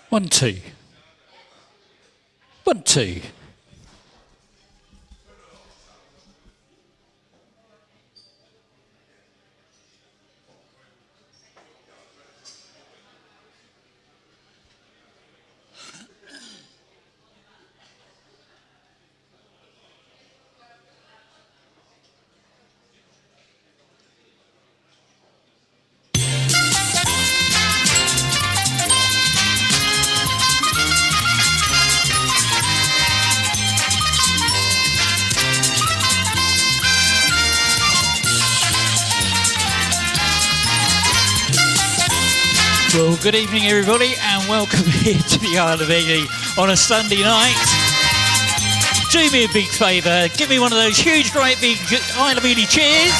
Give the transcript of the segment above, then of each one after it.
1, 2. 1, 2. Well, good evening, everybody, and welcome here to the Isle of Ely on a Sunday night. Do me a big favour, give me one of those huge, great big Isle of Ely cheers.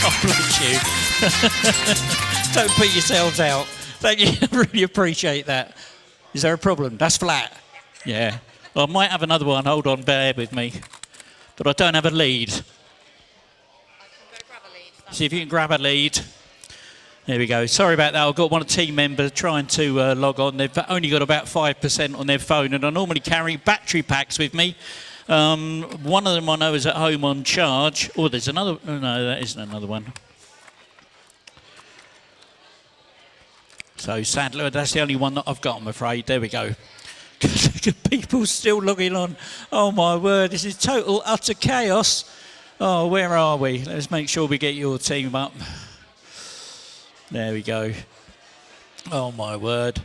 Oh, bless you. Don't put yourselves out. Thank you, I really appreciate that. Is there a problem? That's flat. Yeah. Well, I might have another one, hold on, bear with me. But I don't have a lead. I can go grab a lead. See if you can grab a lead. There we go. Sorry about that. I've got one team member trying to log on. They've only got about 5% on their phone, and I normally carry battery packs with me. One of them I know is at home on charge. Oh, there's another. Oh, no, that isn't another one. So sadly, that's the only one that I've got, I'm afraid. There we go. People still logging on. Oh my word! This is total utter chaos. Oh, where are we? Let's make sure we get your team up. There we go. Oh my word.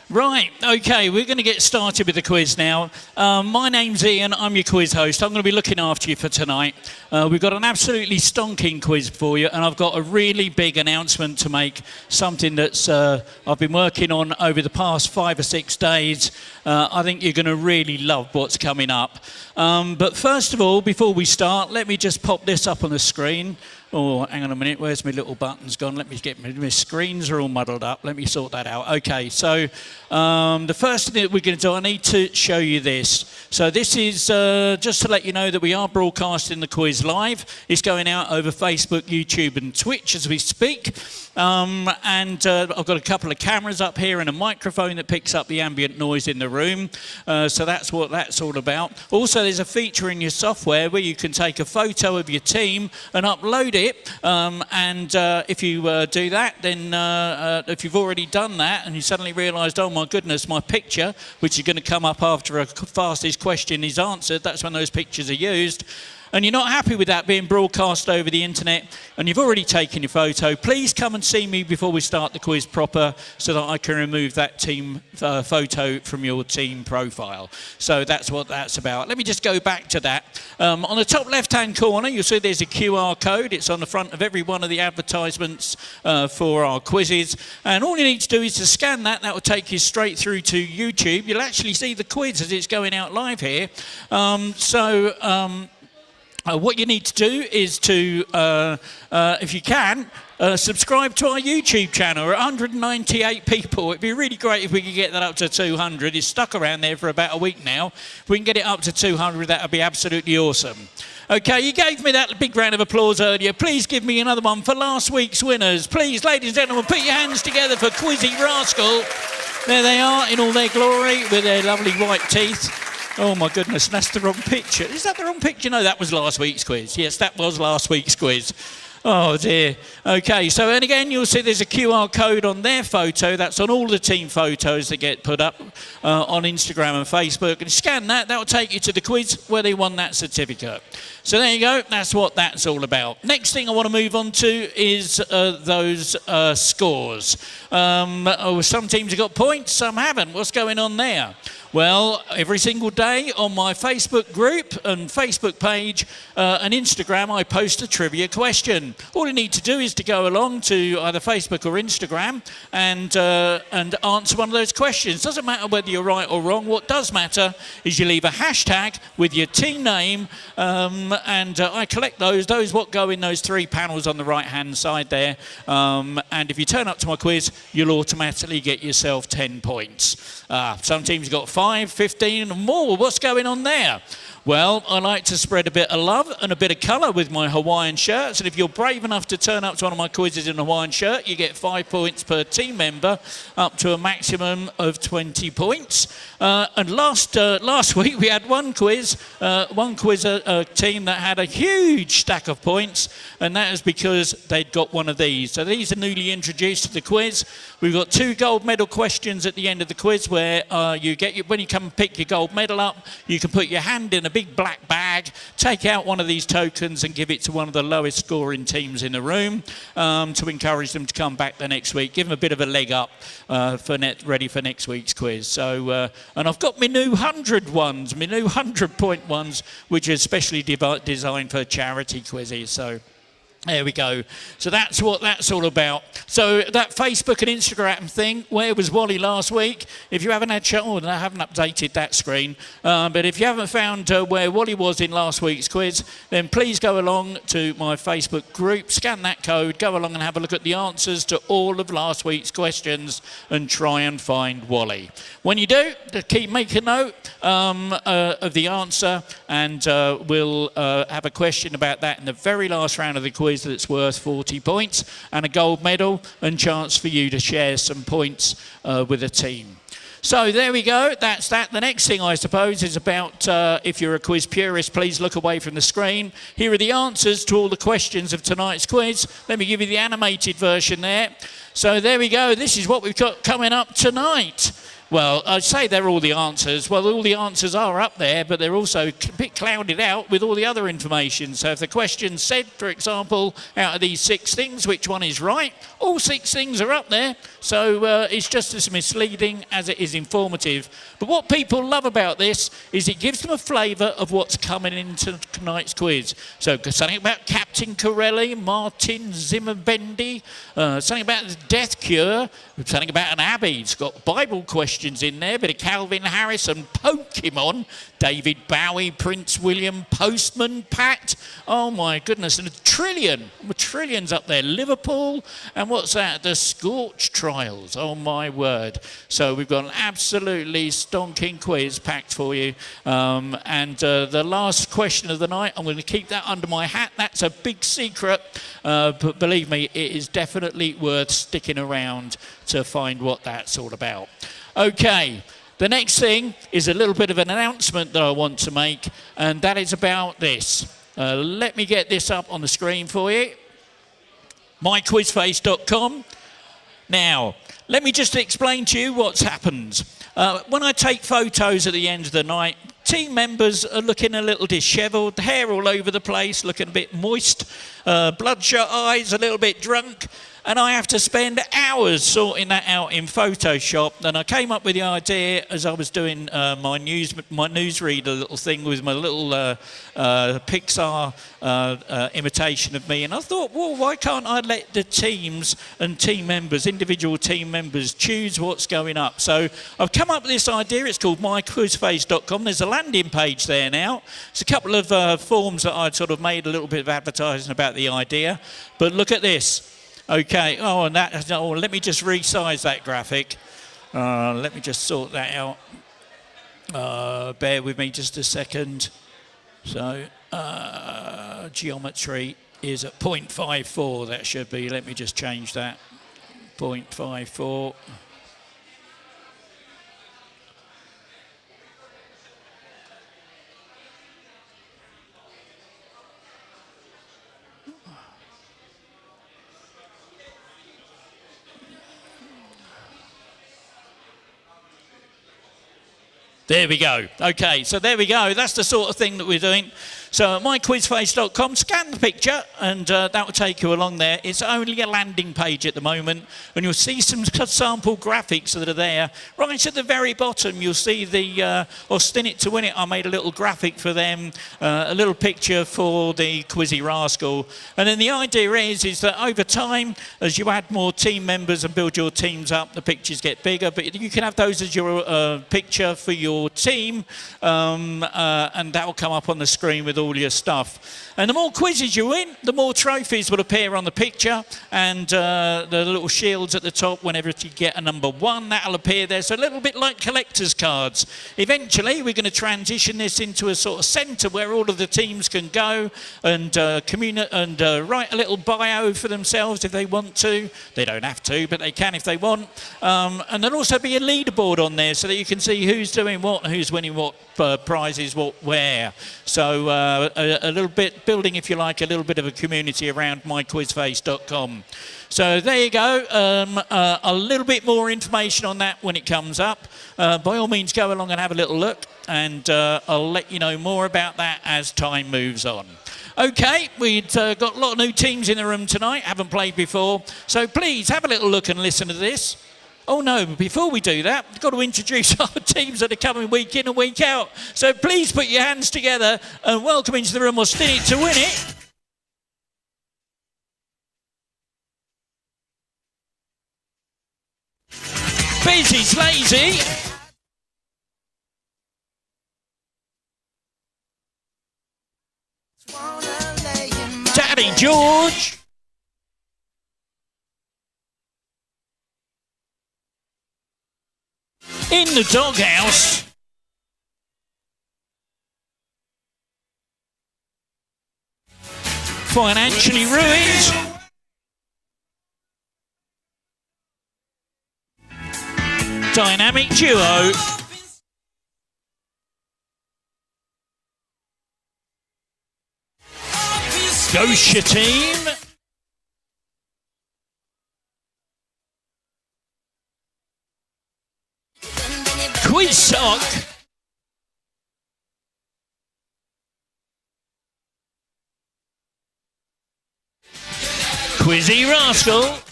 Right, okay, we're going to get started with the quiz now. My name's Ian, I'm your quiz host. I'm going to be looking after you for tonight. We've got an absolutely stonking quiz for you, and I've got a really big announcement to make, something that's I've been working on over the past 5 or 6 days. I think you're going to really love what's coming up. But first of all, before we start, let me just pop this up on the screen. Oh, hang on a minute, where's my little buttons gone? Let me get my screens are all muddled up. Let me sort that out. Okay, so the first thing that we're going to do, I need to show you this. So this is just to let you know that we are broadcasting the quiz live. It's going out over Facebook, YouTube and Twitch as we speak. And I've got a couple of cameras up here and a microphone that picks up the ambient noise in the room. So that's what that's all about. Also, there's a feature in your software where you can take a photo of your team and upload it. If you do that, then if you've already done that and you suddenly realised, oh my goodness, my picture, which is going to come up after a fastest question is answered, that's when those pictures are used. And you're not happy with that being broadcast over the internet, and you've already taken your photo, please come and see me before we start the quiz proper so that I can remove that team photo from your team profile. So that's what that's about. Let me just go back to that. On the top left-hand corner, you'll see there's a QR code. It's on the front of every one of the advertisements for our quizzes. And all you need to do is to scan that. That will take you straight through to YouTube. You'll actually see the quiz as it's going out live here. What you need to do is to, if you can, subscribe to our YouTube channel. We're 198 people. It'd be really great if we could get that up to 200. It's stuck around there for about a week now. If we can get it up to 200, that would be absolutely awesome. Okay, you gave me that big round of applause earlier. Please give me another one for last week's winners. Please, ladies and gentlemen, put your hands together for QuizzieRascal. There they are in all their glory with their lovely white teeth. Oh my goodness, that's the wrong picture. Is that the wrong picture? No, that was last week's quiz. Yes, that was last week's quiz. Oh dear. Okay, so and again, you'll see there's a QR code on their photo. That's on all the team photos that get put up on Instagram and Facebook. And scan that, that'll take you to the quiz where they won that certificate. So there you go, that's what that's all about. Next thing I want to move on to is those scores. Some teams have got points, some haven't. What's going on there? Well, every single day on my Facebook group and Facebook page and Instagram, I post a trivia question. All you need to do is to go along to either Facebook or Instagram and answer one of those questions. Doesn't matter whether you're right or wrong. What does matter is you leave a hashtag with your team name, and I collect those what go in those 3 panels on the right-hand side there. And if you turn up to my quiz, you'll automatically get yourself 10 points. Some teams got 5, 15 and more. What's going on there? Well, I like to spread a bit of love and a bit of colour with my Hawaiian shirts, and if you're brave enough to turn up to one of my quizzes in a Hawaiian shirt, you get 5 points per team member, up to a maximum of 20 points. And last week we had one quiz team that had a huge stack of points, and that is because they'd got one of these. So these are newly introduced to the quiz. We've got 2 gold medal questions at the end of the quiz where when you come and pick your gold medal up, you can put your hand in a big black bag, take out one of these tokens and give it to one of the lowest scoring teams in the room to encourage them to come back the next week, give them a bit of a leg up ready for next week's quiz. So, and I've got my new 100 ones, my new 100-point ones, which are specially designed for charity quizzes. So there we go. So that's what that's all about. So that Facebook and Instagram thing, where was Wally last week? If you haven't had I haven't updated that screen. But if you haven't found where Wally was in last week's quiz, then please go along to my Facebook group, scan that code, go along and have a look at the answers to all of last week's questions and try and find Wally. When you do, make a note of the answer, and we'll have a question about that in the very last round of the quiz that's worth 40 points and a gold medal and chance for you to share some points with a team. So there we go, that's that. The next thing, I suppose, is about, if you're a quiz purist, please look away from the screen. Here are the answers to all the questions of tonight's quiz. Let me give you the animated version there. So there we go, this is what we've got coming up tonight. Well, I'd say they're all the answers. Well, all the answers are up there, but they're also a bit clouded out with all the other information. So if the question said, for example, out of these 6 things, which one is right? All 6 things are up there. So it's just as misleading as it is informative. But what people love about this is it gives them a flavour of what's coming into tonight's quiz. So something about Captain Corelli, Martin Zimmerbendi, something about the death cure, something about an abbey. It's got Bible questions in there, a bit of Calvin Harris and Pokemon, David Bowie, Prince William, Postman Pat, oh my goodness, and a trillion's up there, Liverpool, and what's that, the Scorch Trials, oh my word. So we've got an absolutely stonking quiz packed for you, and the last question of the night, I'm going to keep that under my hat, that's a big secret, but believe me, it is definitely worth sticking around to find what that's all about. Okay, the next thing is a little bit of an announcement that I want to make, and that is about this. Let me get this up on the screen for you. myquizface.com. Now, let me just explain to you what's happened. When I take photos at the end of the night, team members are looking a little dishevelled, hair all over the place, looking a bit moist, bloodshot eyes, a little bit drunk. And I have to spend hours sorting that out in Photoshop. And I came up with the idea as I was doing my newsreader little thing with my little Pixar imitation of me. And I thought, well, why can't I let the teams and team members, individual team members, choose what's going up? So I've come up with this idea. It's called myquizface.com. There's a landing page there now. It's a couple of forms that I'd sort of made a little bit of advertising about the idea. But look at this. Okay, let me just resize that graphic. Let me just sort that out. Bear with me just a second. So, geometry is at 0.54, that should be. Let me just change that. 0.54. There we go. Okay, so there we go. That's the sort of thing that we're doing. So at myquizface.com, scan the picture, and that will take you along there. It's only a landing page at the moment, and you'll see some sample graphics that are there. Right at the very bottom, you'll see the Austin It to Win It. I made a little graphic for them, a little picture for the QuizzieRascal. And then the idea is that over time, as you add more team members and build your teams up, the pictures get bigger. But you can have those as your picture for your team, and that will come up on the screen with all your stuff. And the more quizzes you win, the more trophies will appear on the picture, and the little shields at the top whenever you get a number 1, that'll appear there. So a little bit like collector's cards. Eventually, we're going to transition this into a sort of centre where all of the teams can go and write a little bio for themselves if they want to. They don't have to, but they can if they want. And there'll also be a leaderboard on there so that you can see who's doing what, who's winning what prizes, what, where. So a little bit, building, if you like, a little bit of a community around myquizface.com. So there you go. A little bit more information on that when it comes up. By all means, go along and have a little look, and I'll let you know more about that as time moves on. Okay, we've got a lot of new teams in the room tonight, haven't played before, so please have a little look and listen to this. Oh no, before we do that, we've got to introduce our teams that are coming week in and week out. So please put your hands together and welcome into the room or Spin It to Win It. Busy's Lazy. Daddy George. In the doghouse. Financially ruined. Dynamic duo. Gosha team. Quiz Sock. QuizzieRascal.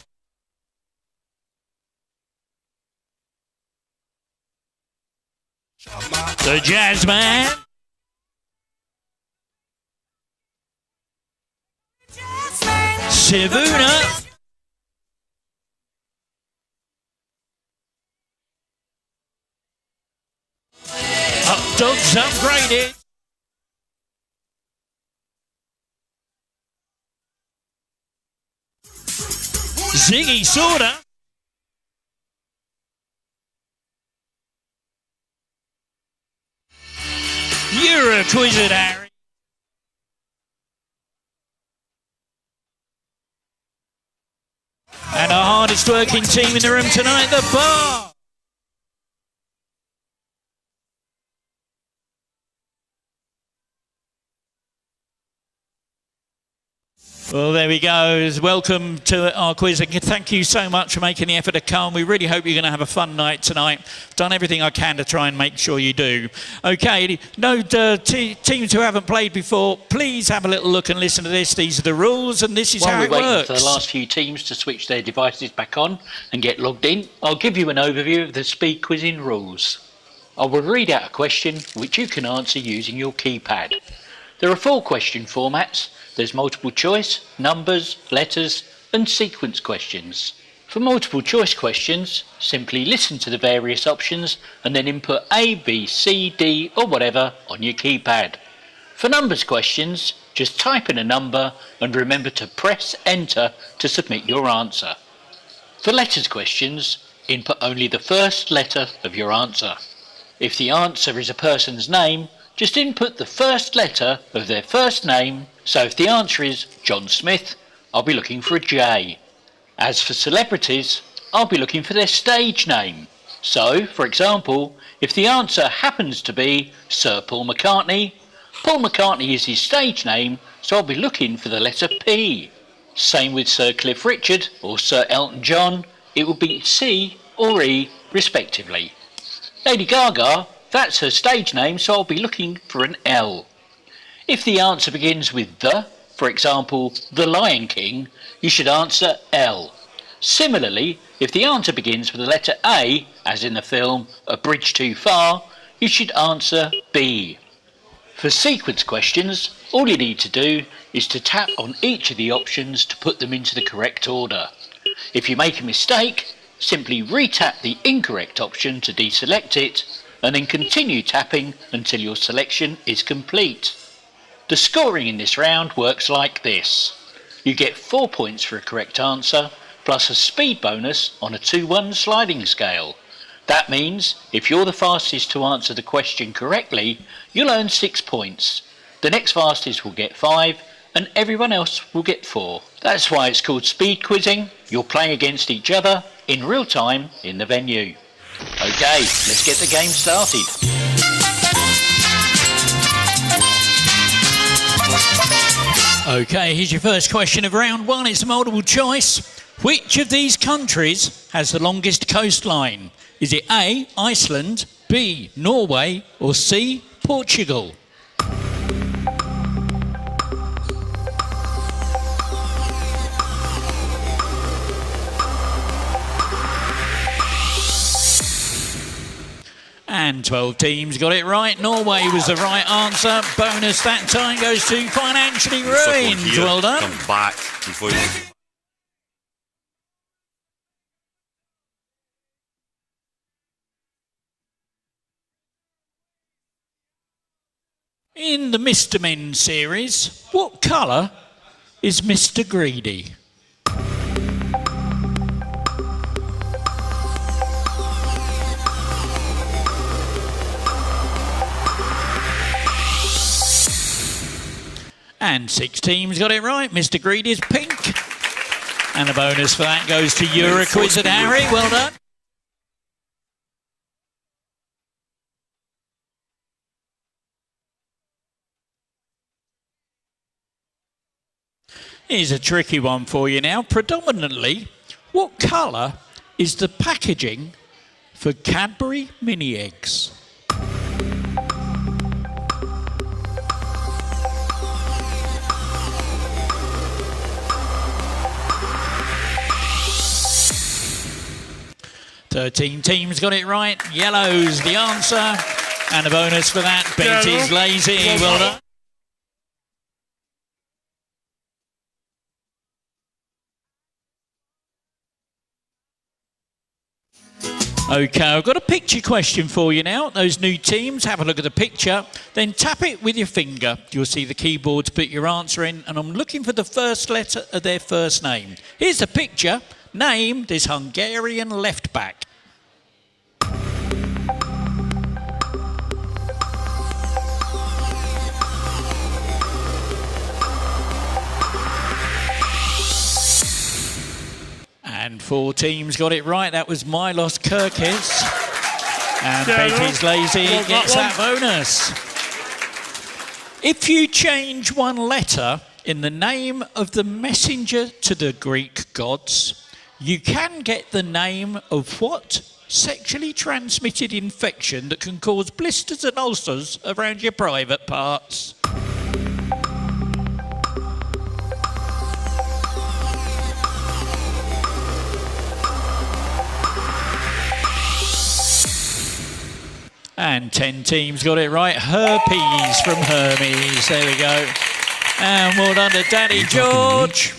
The Jazzman. Sivuna. Dogs upgraded. Ziggy Sorta. You're a Quizzard, Harry. And our hardest working team in the room tonight, the Bar. Well, there we go. Welcome to our quiz. And thank you so much for making the effort to come. We really hope you're going to have a fun night tonight. I've done everything I can to try and make sure you do. Okay, no teams who haven't played before, please have a little look and listen to this. These are the rules, and this is how it works. While we're waiting for the last few teams to switch their devices back on and get logged in, I'll give you an overview of the speed quizzing rules. I will read out a question which you can answer using your keypad. There are 4 question formats. There's multiple choice, numbers, letters, and sequence questions. For multiple choice questions, simply listen to the various options and then input A, B, C, D, or whatever on your keypad. For numbers questions, just type in a number and remember to press enter to submit your answer. For letters questions, input only the first letter of your answer. If the answer is a person's name, just input the first letter of their first name. So if the answer is John Smith, I'll be looking for a J. As for celebrities, I'll be looking for their stage name. So, for example, if the answer happens to be Sir Paul McCartney is his stage name, so I'll be looking for the letter P. Same with Sir Cliff Richard or Sir Elton John, it will be C or E respectively. Lady Gaga, that's her stage name, so I'll be looking for an L. If the answer begins with the, for example, The Lion King, you should answer L. Similarly, if the answer begins with the letter A, as in the film A Bridge Too Far, you should answer B. For sequence questions, all you need to do is to tap on each of the options to put them into the correct order. If you make a mistake, simply re-tap the incorrect option to deselect it, and then continue tapping until your selection is complete. The scoring in this round works like this. You get 4 points for a correct answer, plus a speed bonus on a 2-1 sliding scale. That means if you're the fastest to answer the question correctly, you'll earn 6 points. The next fastest will get 5, and everyone else will get 4. That's why it's called speed quizzing. You're playing against each other in real time in the venue. Okay, let's get the game started. Okay, here's your first question of round 1. It's a multiple choice. Which of these countries has the longest coastline? Is it A, Iceland, B, Norway, or C, Portugal? And 12 teams got it right. Norway was the right answer. Bonus that time goes to Financially Ruined. Well done. Come back before you... In the Mr. Men series, what colour is Mr. Greedy? And 6 teams got it right. Mr. Greedy is pink. And a bonus for that goes to Quiz and Harry. Well done. Here's a tricky one for you now. Predominantly, what colour is the packaging for Cadbury mini eggs? Thirteen teams got it right. Yellow's the answer. And a bonus for that. Betty's lazy. Well done. Okay, I've got a picture question for you now. Those new teams, have a look at the picture, then tap it with your finger. You'll see the keyboard to put your answer in, and I'm looking for the first letter of their first name. Here's the picture. Name this Hungarian left back. And 4 teams got it right. That was Milos Kirkis. And Betty's lazy gets that bonus. If you change one letter in the name of the messenger to the Greek gods, you can get the name of what sexually transmitted infection that can cause blisters and ulcers around your private parts? And 10 teams got it right. Herpes from Hermes. There we go. And well done to Daddy George.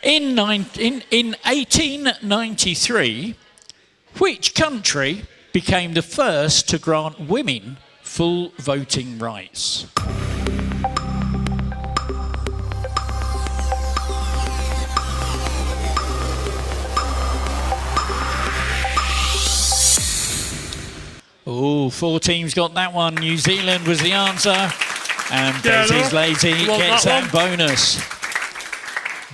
In 1893, which country became the first to grant women full voting rights? Oh, 4 teams got that one. New Zealand was the answer. And Betty's lazy gets that bonus.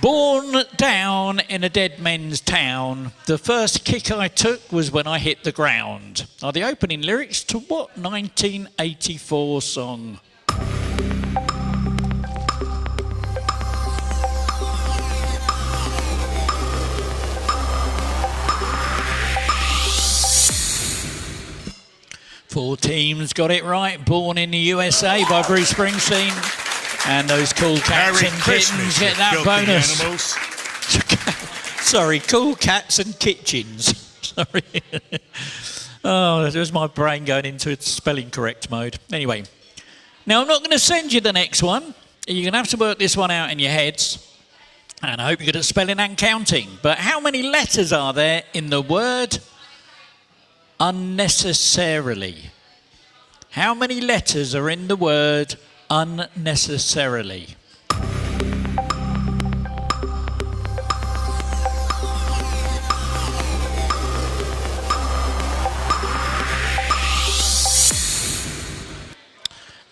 Born down in a dead men's town, the first kick I took was when I hit the ground. Are the opening lyrics to what 1984 song? Four teams got it right. Born in the USA by Bruce Springsteen. And those cool cats Merry and Christmas, kittens get that bonus. Animals. Sorry, cool cats and kitchens. Sorry. Oh, there's my brain going into its spelling correct mode. Anyway, now I'm not going to send you the next one. You're going to have to work this one out in your heads. And I hope you're good at spelling and counting. But how many letters are there in the word unnecessarily? How many letters are in the word unnecessarily?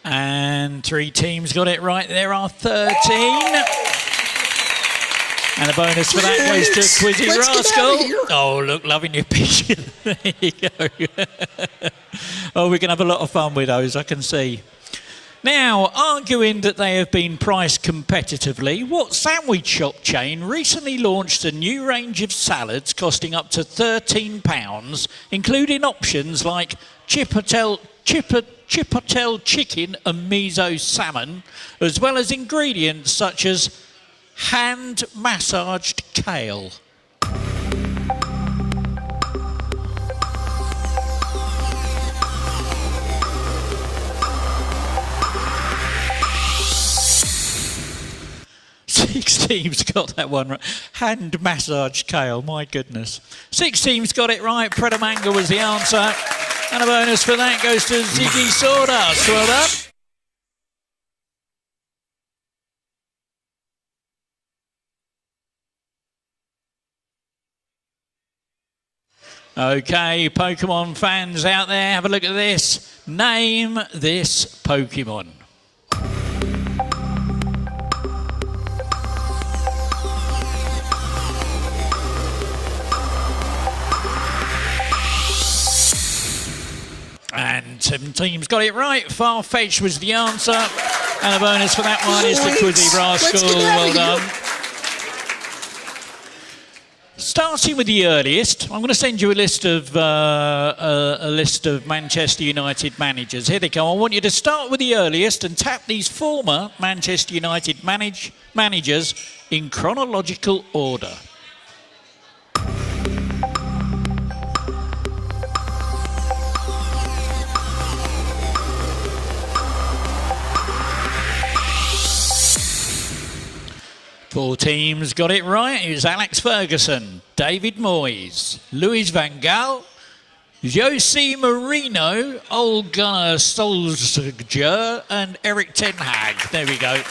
And 3 teams got it right. There are 13. And a bonus for that goes to QuizzieRascal. Oh, look, loving your picture. There you go. Oh, we can have a lot of fun with those, I can see. Now, arguing that they have been priced competitively, what sandwich shop chain recently launched a new range of salads costing up to £13, including options like Chipotle chicken and miso salmon, as well as ingredients such as hand-massaged kale? Six teams got that one right. Hand-massaged kale, my goodness. 6 teams got it right. Predamanga was the answer. And a bonus for that goes to Ziggy Sawdust. Well done. Okay, Pokemon fans out there, have a look at this. Name this Pokemon. And 7 teams got it right. Farfetch was the answer. And a bonus for that one is to QuizzieRascal. Well done. Starting with the earliest, I'm going to send you a list of Manchester United managers. Here they come. I want you to start with the earliest and tap these former Manchester United managers in chronological order. Four teams got it right. It was Alex Ferguson, David Moyes, Louis van Gaal, Jose Mourinho, Ole Gunnar Solskjaer and Eric Ten Hag. There we go.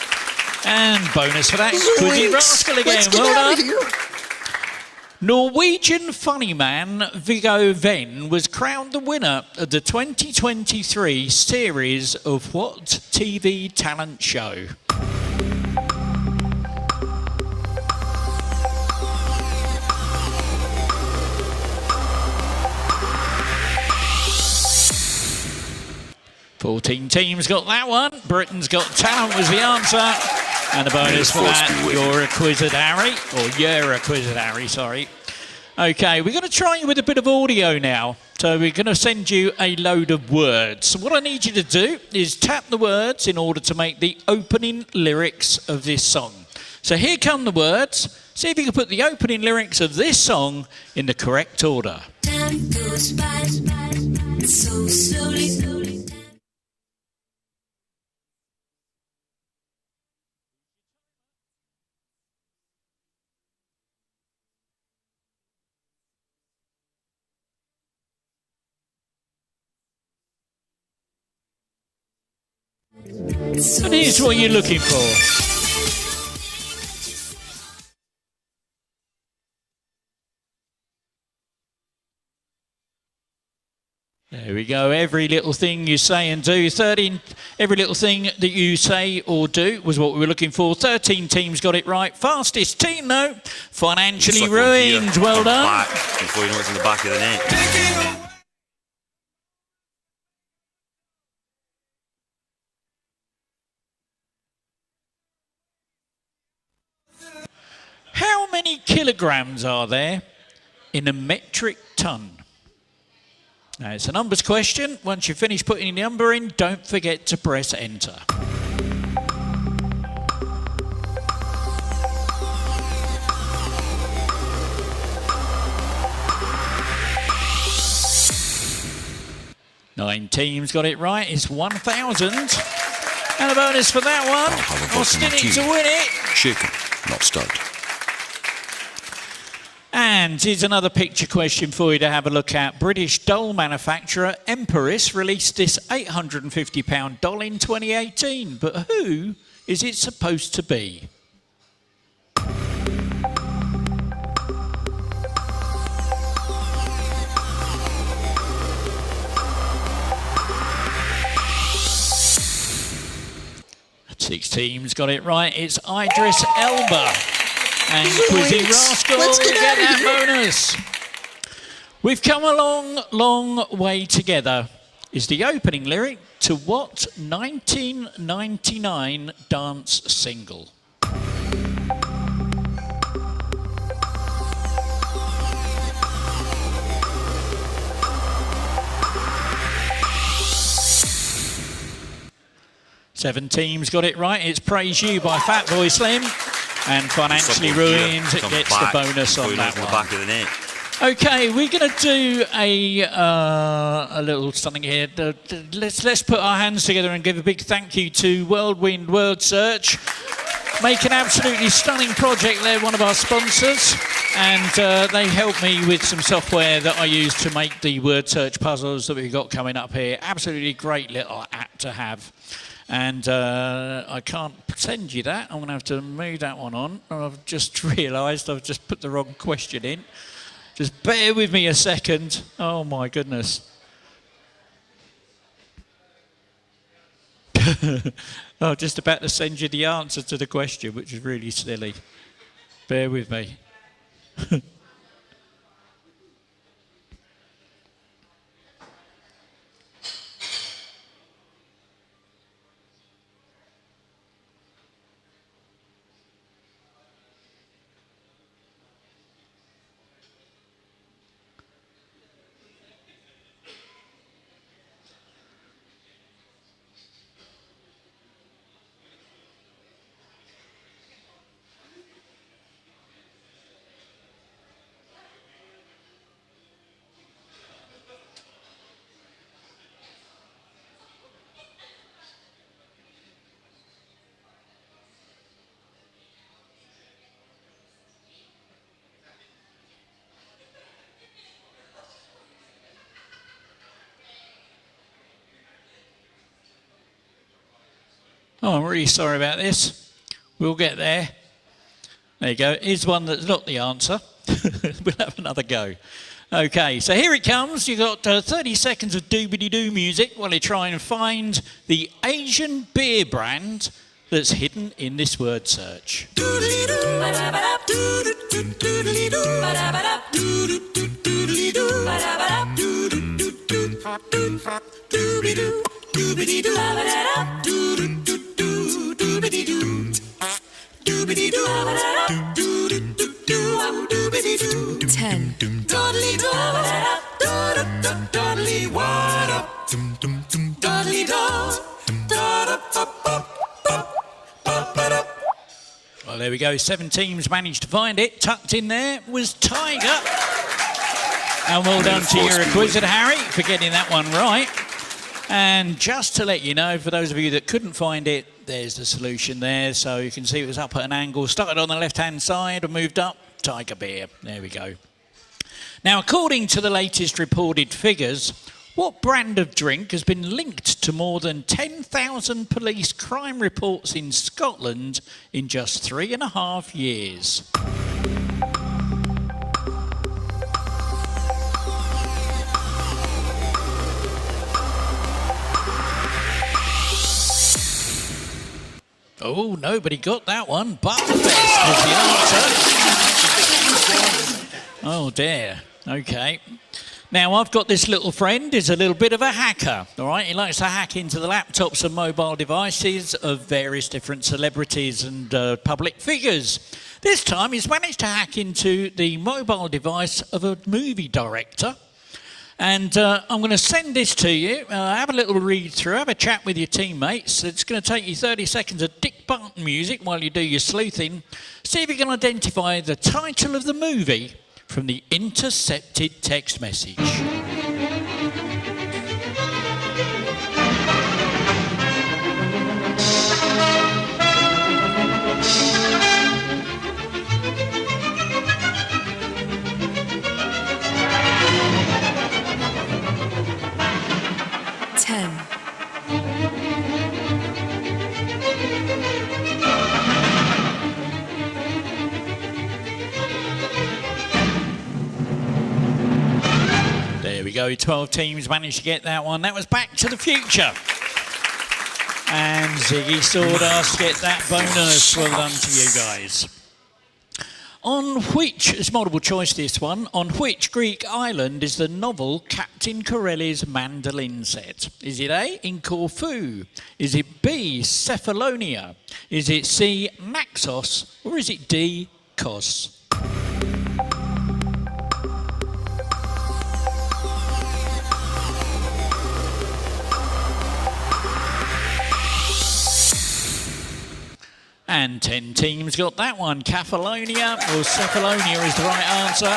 And bonus for that, QuizzieRascal again. Well done. Norwegian funny man Viggo Venn was crowned the winner of the 2023 series of what TV talent show? Fourteen teams got that one. Britain's Got Talent was the answer. And a bonus for that. You're a Quizzard-Harry. Or you're a Quizzard-Harry, sorry. Okay, we're going to try you with a bit of audio now. So we're going to send you a load of words. So what I need you to do is tap the words in order to make the opening lyrics of this song. So here come the words. See if you can put the opening lyrics of this song in the correct order. Time goes by so slowly. And here's what you're looking for. There we go. Every little thing you say and do. 13. Every little thing that you say or do was what we were looking for. 13 teams got it right. Fastest team, though, financially ruined. Well done. Before you know it's in the back of the net. How many kilograms are there in a metric ton? Now, it's a numbers question. Once you finish putting the number in, don't forget to press enter. Nine teams got it right. It's 1,000. And a bonus for that one. Austin to win it. Chicken, not stud. And here's another picture question for you to have a look at. British doll manufacturer Empress released this £850 doll in 2018. But who is it supposed to be? Six teams got it right. It's Idris Elba. And QuizzieRascal will get that bonus. We've come a long, long way together is the opening lyric to what 1999 dance single? Seven teams got it right. It's Praise You by Fatboy Slim. And Financially Ruined gets the bonus on that one. Back of the net. Okay, we're going to do a little something here. Let's put our hands together and give a big thank you to Whirlwind Wordsearch. Make an absolutely stunning project. They're one of our sponsors, and they helped me with some software that I use to make the word search puzzles that we've got coming up here. Absolutely great little app to have. And I can't send you that. I'm going to have to move that one on. I've just realised I've just put the wrong question in. Just bear with me a second. Oh, my goodness. I'm just about to send you the answer to the question, which is really silly. Bear with me. Oh, I'm really sorry about this. We'll get there. There you go. Here's one that's not the answer. We'll have another go. Okay, so here it comes. You've got 30 seconds of doobity-doo music while you try and find the Asian beer brand that's hidden in this word search. Well, there we go. 7 teams managed to find it. Tucked in there was Tiger. And well done to your Quizzed Harry for getting that one right. And just to let you know, for those of you that couldn't find it, there's the solution there. So you can see it was up at an angle. Started on the left-hand side and moved up. Tiger beer. There we go. Now, according to the latest reported figures, what brand of drink has been linked to more than 10,000 police crime reports in Scotland in just 3.5 years? Oh, nobody got that one. Butterfest was the answer. Oh, dear. Okay. Now, I've got this little friend. He's a little bit of a hacker, all right? He likes to hack into the laptops and mobile devices of various different celebrities and public figures. This time, he's managed to hack into the mobile device of a movie director. And I'm going to send this to you. Have a little read through, have a chat with your teammates. It's going to take you 30 seconds of Dick Barton music while you do your sleuthing. See if you can identify the title of the movie from the intercepted text message. go. 12 teams managed to get that one. That was Back to the Future. And Ziggy Sawdust get that bonus. Well done to you guys. On which, it's multiple choice this one, on which Greek island is the novel Captain Corelli's mandolin set? Is it A, in Corfu? Is it B, Cephalonia? Is it C, Naxos? Or is it D, Kos? And 10 teams got that one. Cephalonia or Cephalonia is the right answer.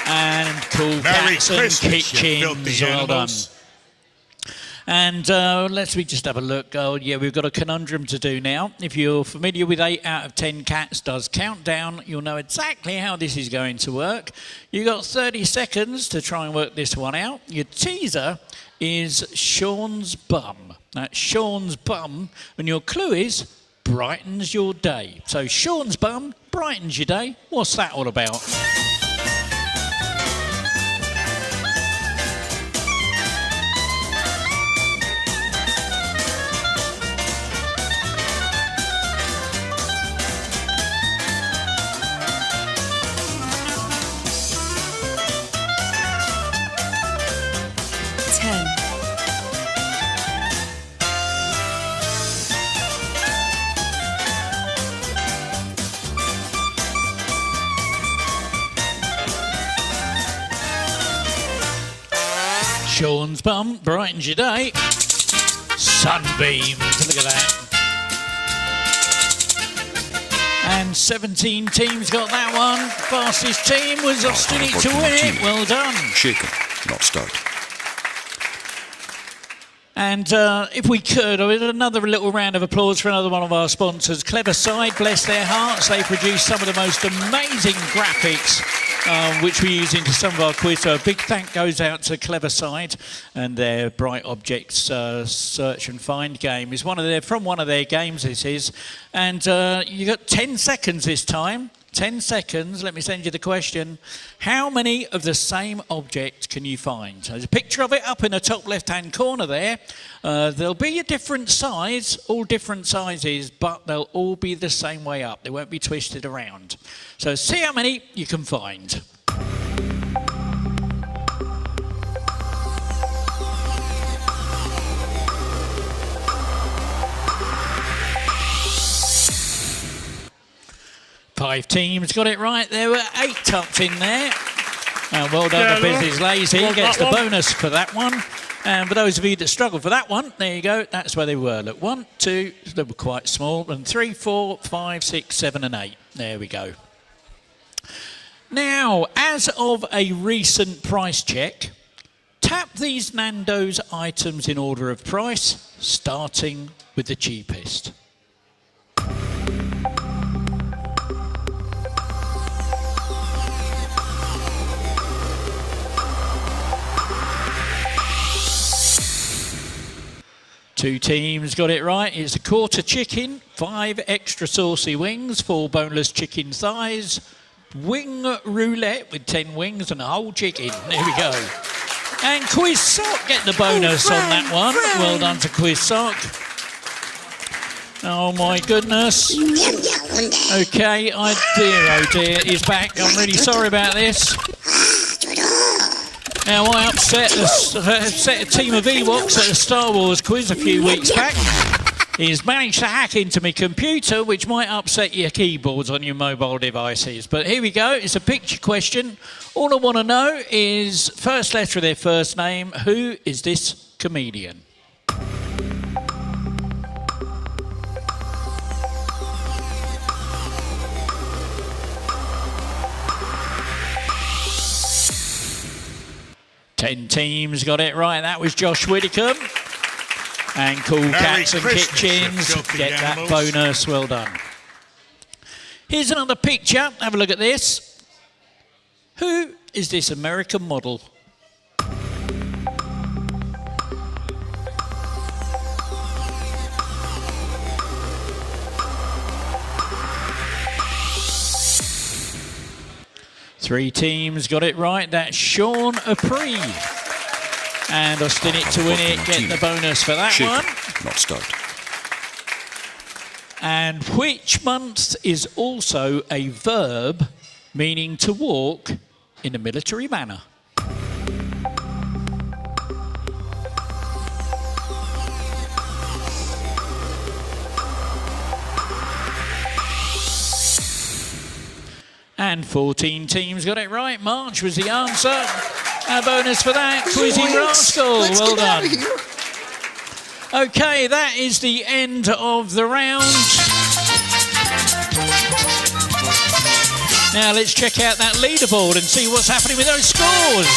And Cool Cats and Kitchens. Well done. And let's just have a look. Oh, yeah, we've got a conundrum to do now. If you're familiar with 8 out of 10 cats does countdown, you'll know exactly how this is going to work. You've got 30 seconds to try and work this one out. Your teaser is Sean's bum. That's Sean's bum. And your clue is brightens your day. So Sean's bum brightens your day. What's that all about? Sean's bum brightens your day. Sunbeams, look at that. And 17 teams got that one. Fastest team was Austin to win it. Well done. Shaken, not stirred. And if we could, another little round of applause for another one of our sponsors, Cleverside. Bless their hearts. They produce some of the most amazing graphics, which we use into some of our quiz. So a big thank goes out to Cleverside and their Bright Objects search and find game. Is from one of their games, this is. And you got 10 seconds this time. 10 seconds, let me send you the question. How many of the same object can you find? There's a picture of it up in the top left-hand corner there. They'll be a different size, all different sizes, but they'll all be the same way up. They won't be twisted around. So see how many you can find. Five teams got it right. There were 8 tucked in there. Well done, the Business Lazy. Gets the bonus for that one. And for those of you that struggled for that one, there you go. That's where they were. Look, 1, 2, they were quite small. And 3, 4, 5, 6, 7 and 8. There we go. Now, as of a recent price check, tap these Nando's items in order of price, starting with the cheapest. Two teams got it right. It's a quarter chicken, 5 extra saucy wings, 4 boneless chicken thighs, wing roulette with 10 wings and a whole chicken. There we go. And Quiz Sock get the bonus on that one. Well done to Quiz Sock. Oh my goodness. Okay, oh dear, he's back. I'm really sorry about this. Now, I upset a team of Ewoks at a Star Wars quiz a few weeks back. He's managed to hack into my computer, which might upset your keyboards on your mobile devices. But here we go. It's a picture question. All I want to know is, first letter of their first name, who is this comedian? Ten teams got it right. That was Josh Widdicombe. And Cool Cats and Kitchens get that bonus. Well done. Here's another picture. Have a look at this. Who is this American model? 3 teams got it right. That's Sean Apri. And Austin it to win it. Get the bonus for that one. Not stoked. And which month is also a verb meaning to walk in a military manner? And 14 teams got it right. March was the answer. A bonus for that. QuizzieRascal. Well done. Okay, that is the end of the round. Now let's check out that leaderboard and see what's happening with those scores.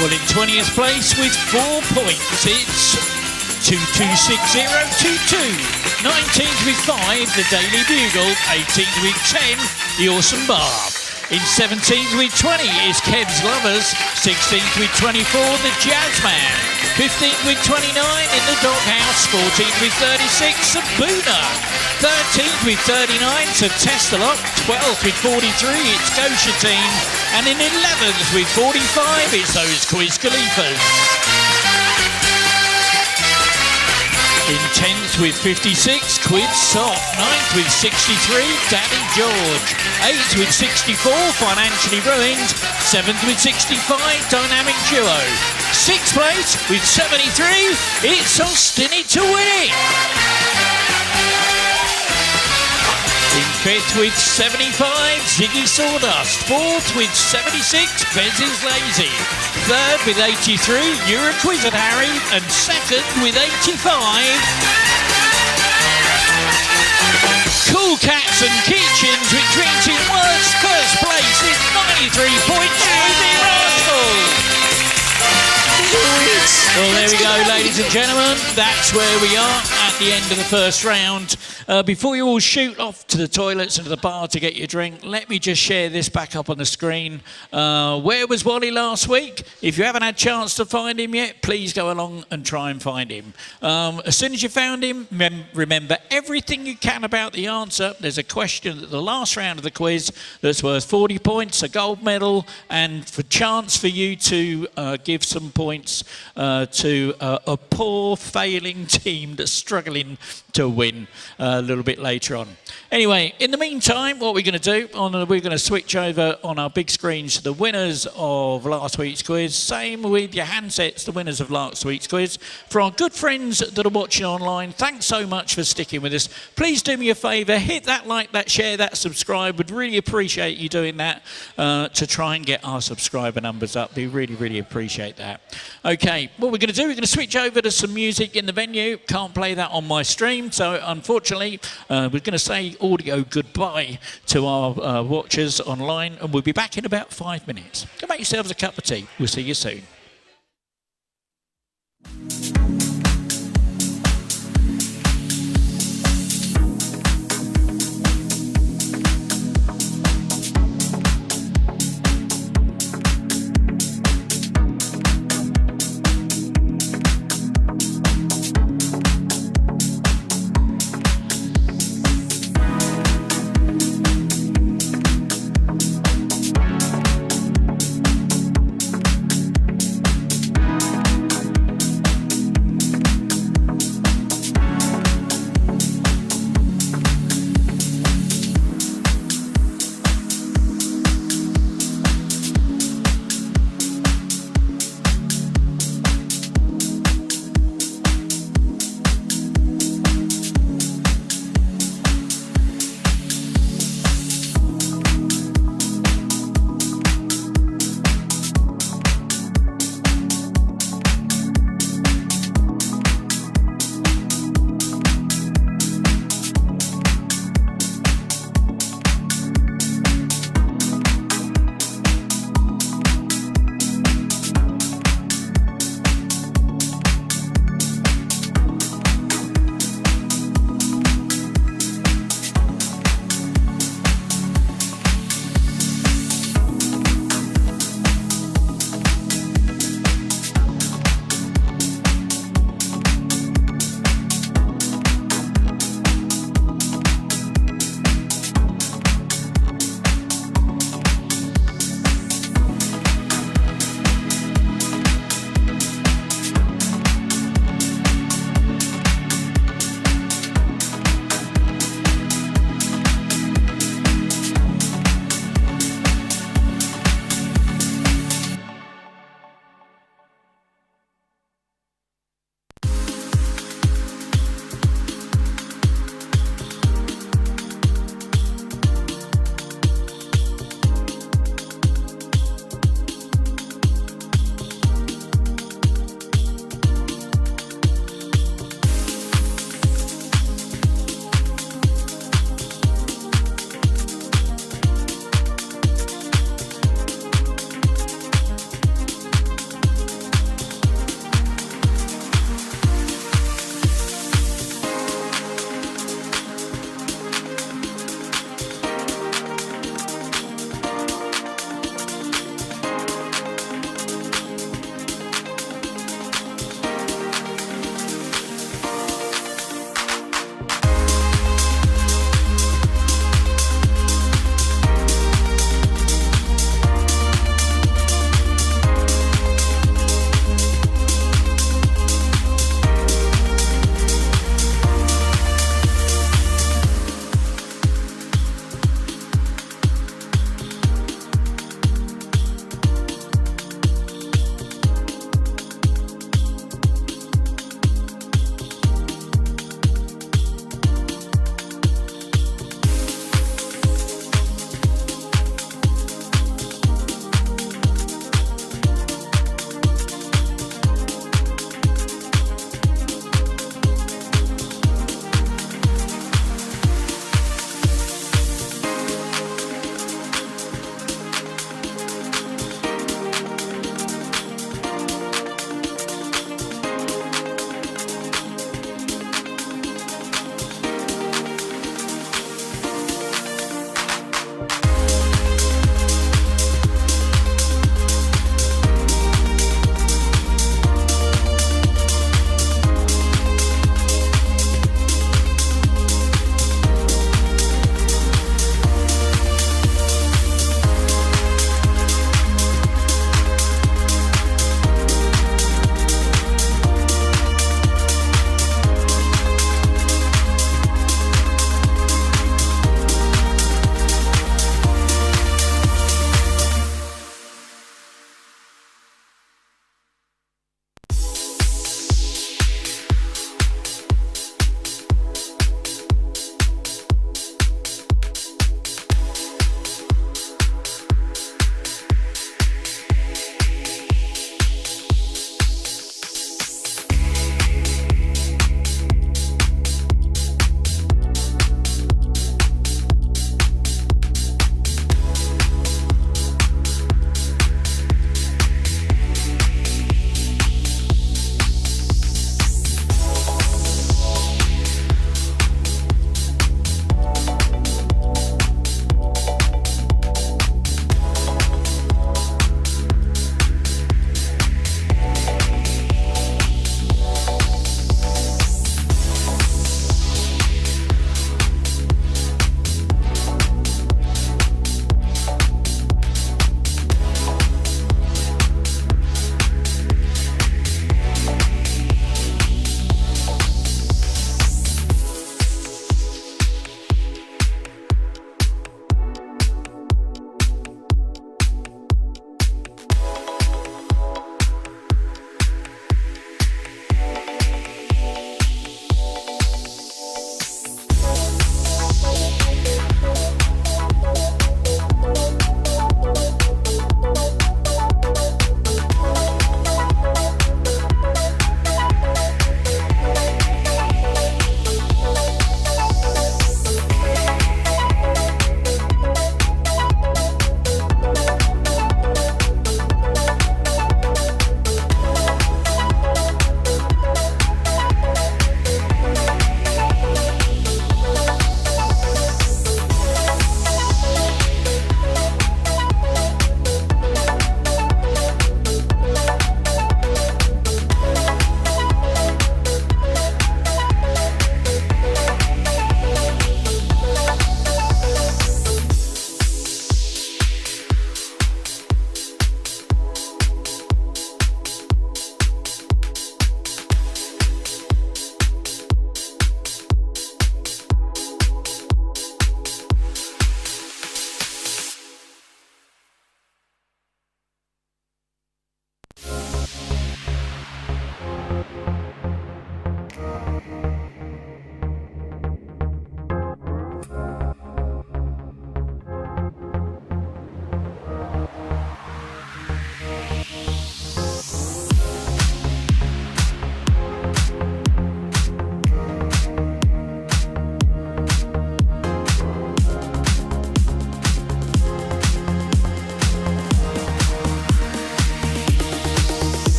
Well, in 20th place with 4 points, it's 226022. 19th with 5, the Daily Bugle. 18th with 10, the Awesome Bar. In 17th with 20 is Kev's Lovers. 16th with 24, the Jazzman. 15th with 29 in the Doghouse. 14th with 36, Sabuna. 13th with 39, so Testalot. 12th with 43, it's Gosha Team. And in 11th with 45, it's those Quiz Khalifas. In 10th with 56, Quiz Soft. 9th with 63, Daddy George. 8th with 64, Financially Ruined. 7th with 65, Dynamic Duo. 6th place with 73, it's Austin it to win it. In 5th with 75, Ziggy Sawdust. 4th with 76, Bez is Lazy. 3rd with 83, You're a Quizzard Harry. And 2nd with 85, Cool Cats and Kitchens, which means in worst first place is 93 points, QuizzieRascal. Well, there we go, ladies and gentlemen. That's where we are at the end of the first round. Before you all shoot off to the toilets and to the bar to get your drink, let me just share this back up on the screen. Where was Wally last week? If you haven't had a chance to find him yet, please go along and try and find him. As soon as you found him, remember everything you can about the answer. There's a question at the last round of the quiz that's worth 40 points, a gold medal, and for chance for you to give some points to a poor failing team that's struggling to win a little bit later on. Anyway, in the meantime, what we're going to do, we're going to switch over on our big screens to the winners of last week's quiz. Same with your handsets, the winners of last week's quiz. For our good friends that are watching online, thanks so much for sticking with us. Please do me a favour, hit that like, that share, that subscribe. Would really appreciate you doing that to try and get our subscriber numbers up. We really, really appreciate that. Okay, what we're going to do, we're going to switch over to some music in the venue. Can't play that on my stream, so unfortunately, we're going to say audio goodbye to our watchers online, and we'll be back in about 5 minutes. Go make yourselves a cup of tea. We'll see you soon.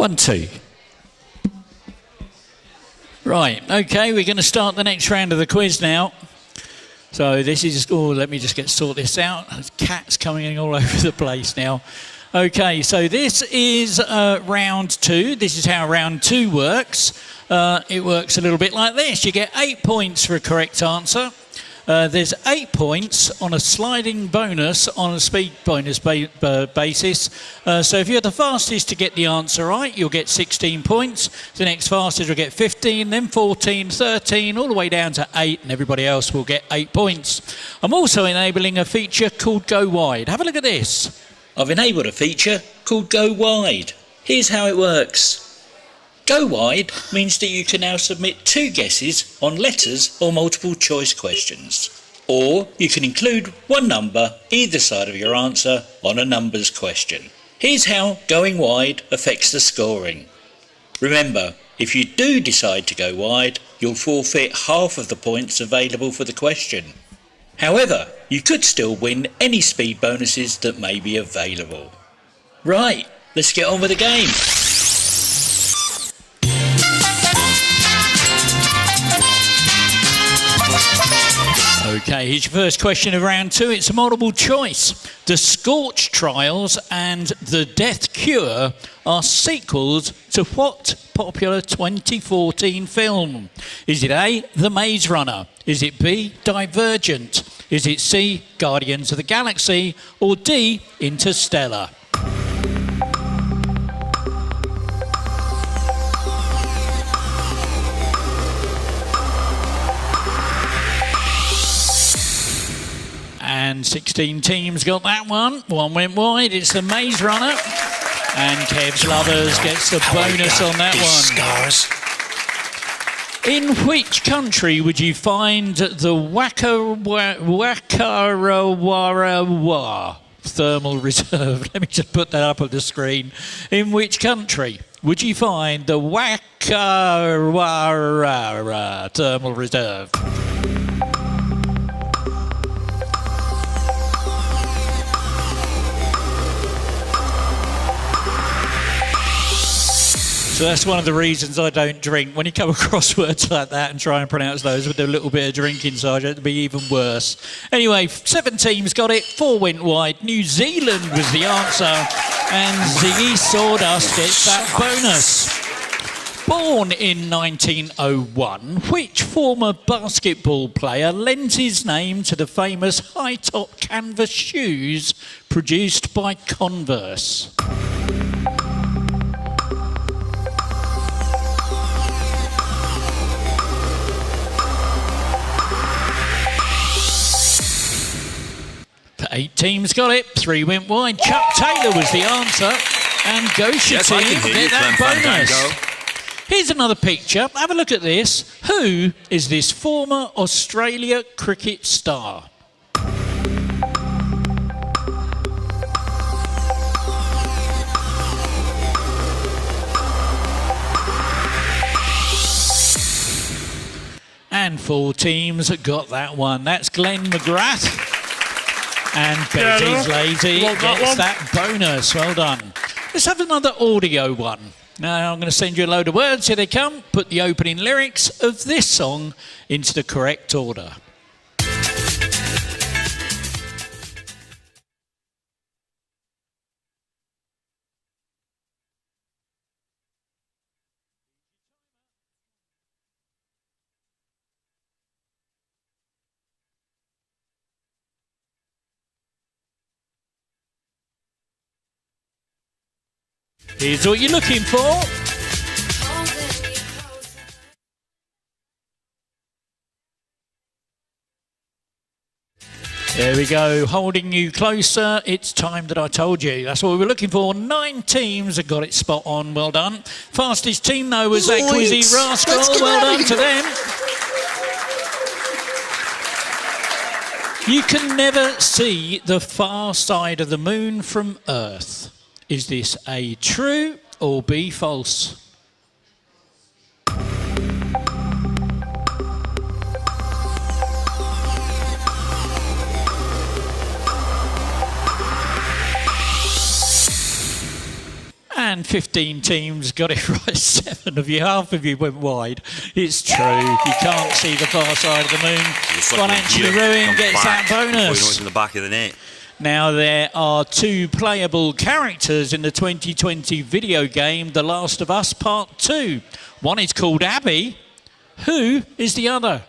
1, 2. Right, okay, we're going to start the next round of the quiz now. So this is, let me just sort this out. There's cats coming in all over the place now. Okay, so this is round 2. This is how round 2 works. It works a little bit like this. You get 8 points for a correct answer. There's 8 points on a sliding bonus on a speed bonus basis. So if you're the fastest to get the answer right, you'll get 16 points. The next fastest will get 15, then 14, 13, all the way down to 8, and everybody else will get 8 points. I'm also enabling a feature called Go Wide. Have a look at this. I've enabled a feature called Go Wide. Here's how it works. Go Wide means that you can now submit 2 guesses on letters or multiple choice questions. Or you can include 1 number either side of your answer on a numbers question. Here's how going wide affects the scoring. Remember, if you do decide to go wide, you'll forfeit half of the points available for the question. However, you could still win any speed bonuses that may be available. Right, let's get on with the game. Okay, here's your first question of round 2. It's a multiple choice. The Scorch Trials and The Death Cure are sequels to what popular 2014 film? Is it A, The Maze Runner? Is it B, Divergent? Is it C, Guardians of the Galaxy? Or D, Interstellar? And 16 teams got that one. 1 went wide. It's The Maze Runner. And Kev's Lovers gets the bonus on that one. Scars. In which country would you find the Wakarawarawa Thermal Reserve? Let me just put that up on the screen. In which country would you find the Wakarawara Thermal Reserve? So that's one of the reasons I don't drink. When you come across words like that and try and pronounce those with a little bit of drink inside, it'd be even worse. Anyway, 7 teams got it, 4 went wide. New Zealand was the answer, and Ziggy Sawdust gets that bonus. Born in 1901, which former basketball player lends his name to the famous high-top canvas shoes produced by Converse? The 8 teams got it, 3 went wide. Chuck Taylor was the answer, and Gosha team get that bonus. Here's another picture. Have a look at this. Who is this former Australia cricket star? And 4 teams got that one. That's Glenn McGrath. And Betty's Lady gets that bonus. Well done. Let's have another audio one. Now I'm going to send you a load of words. Here they come. Put the opening lyrics of this song into the correct order. Here's what you're looking for. There we go, holding you closer. It's time that I told you. That's what we were looking for. 9 teams have got it spot on. Well done. Fastest team, though, was that QuizzieRascal. Well done to them. You can never see the far side of the moon from Earth. Is this A, true, or B, false? And And 15 teams got it right. 7 of you, half of you went wide. It's true. You can't see the far side of the moon. Financially ruined gets that bonus. It's in the back of the net. Now there are 2 playable characters in the 2020 video game The Last of Us Part 2. One is called Abby. Who is the other?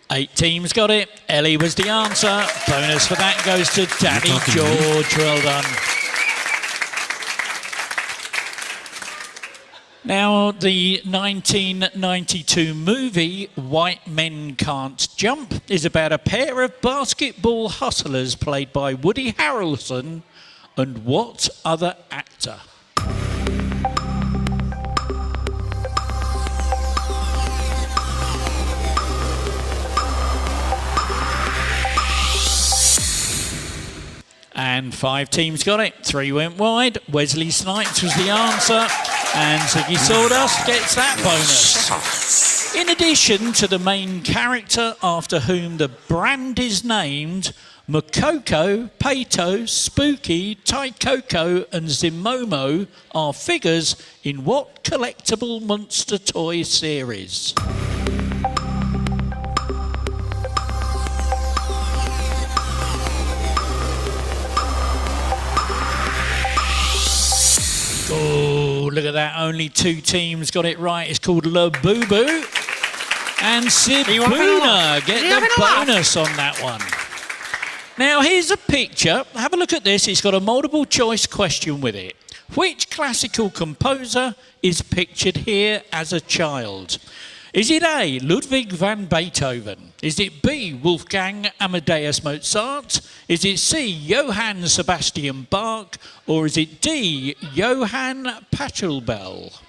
Eight teams got it. Ellie was the answer. Bonus for that goes to Daddy George. Well done. Now, the 1992 movie White Men Can't Jump is about a pair of basketball hustlers played by Woody Harrelson and what other actor? And 5 teams got it. 3 went wide. Wesley Snipes was the answer. And Ziggy Sawdust gets that bonus. In addition to the main character after whom the brand is named, Makoko, Pato, Spooky, Taikoko and Zimomo are figures in what collectible monster toy series? Oh, look at that. Only 2 teams got it right. It's called La Boo Boo. And Sibuna get the bonus on that one. Now, here's a picture. Have a look at this. It's got a multiple choice question with it. Which classical composer is pictured here as a child? Is it A, Ludwig van Beethoven? Is it B, Wolfgang Amadeus Mozart? Is it C, Johann Sebastian Bach? Or is it D, Johann Pachelbel?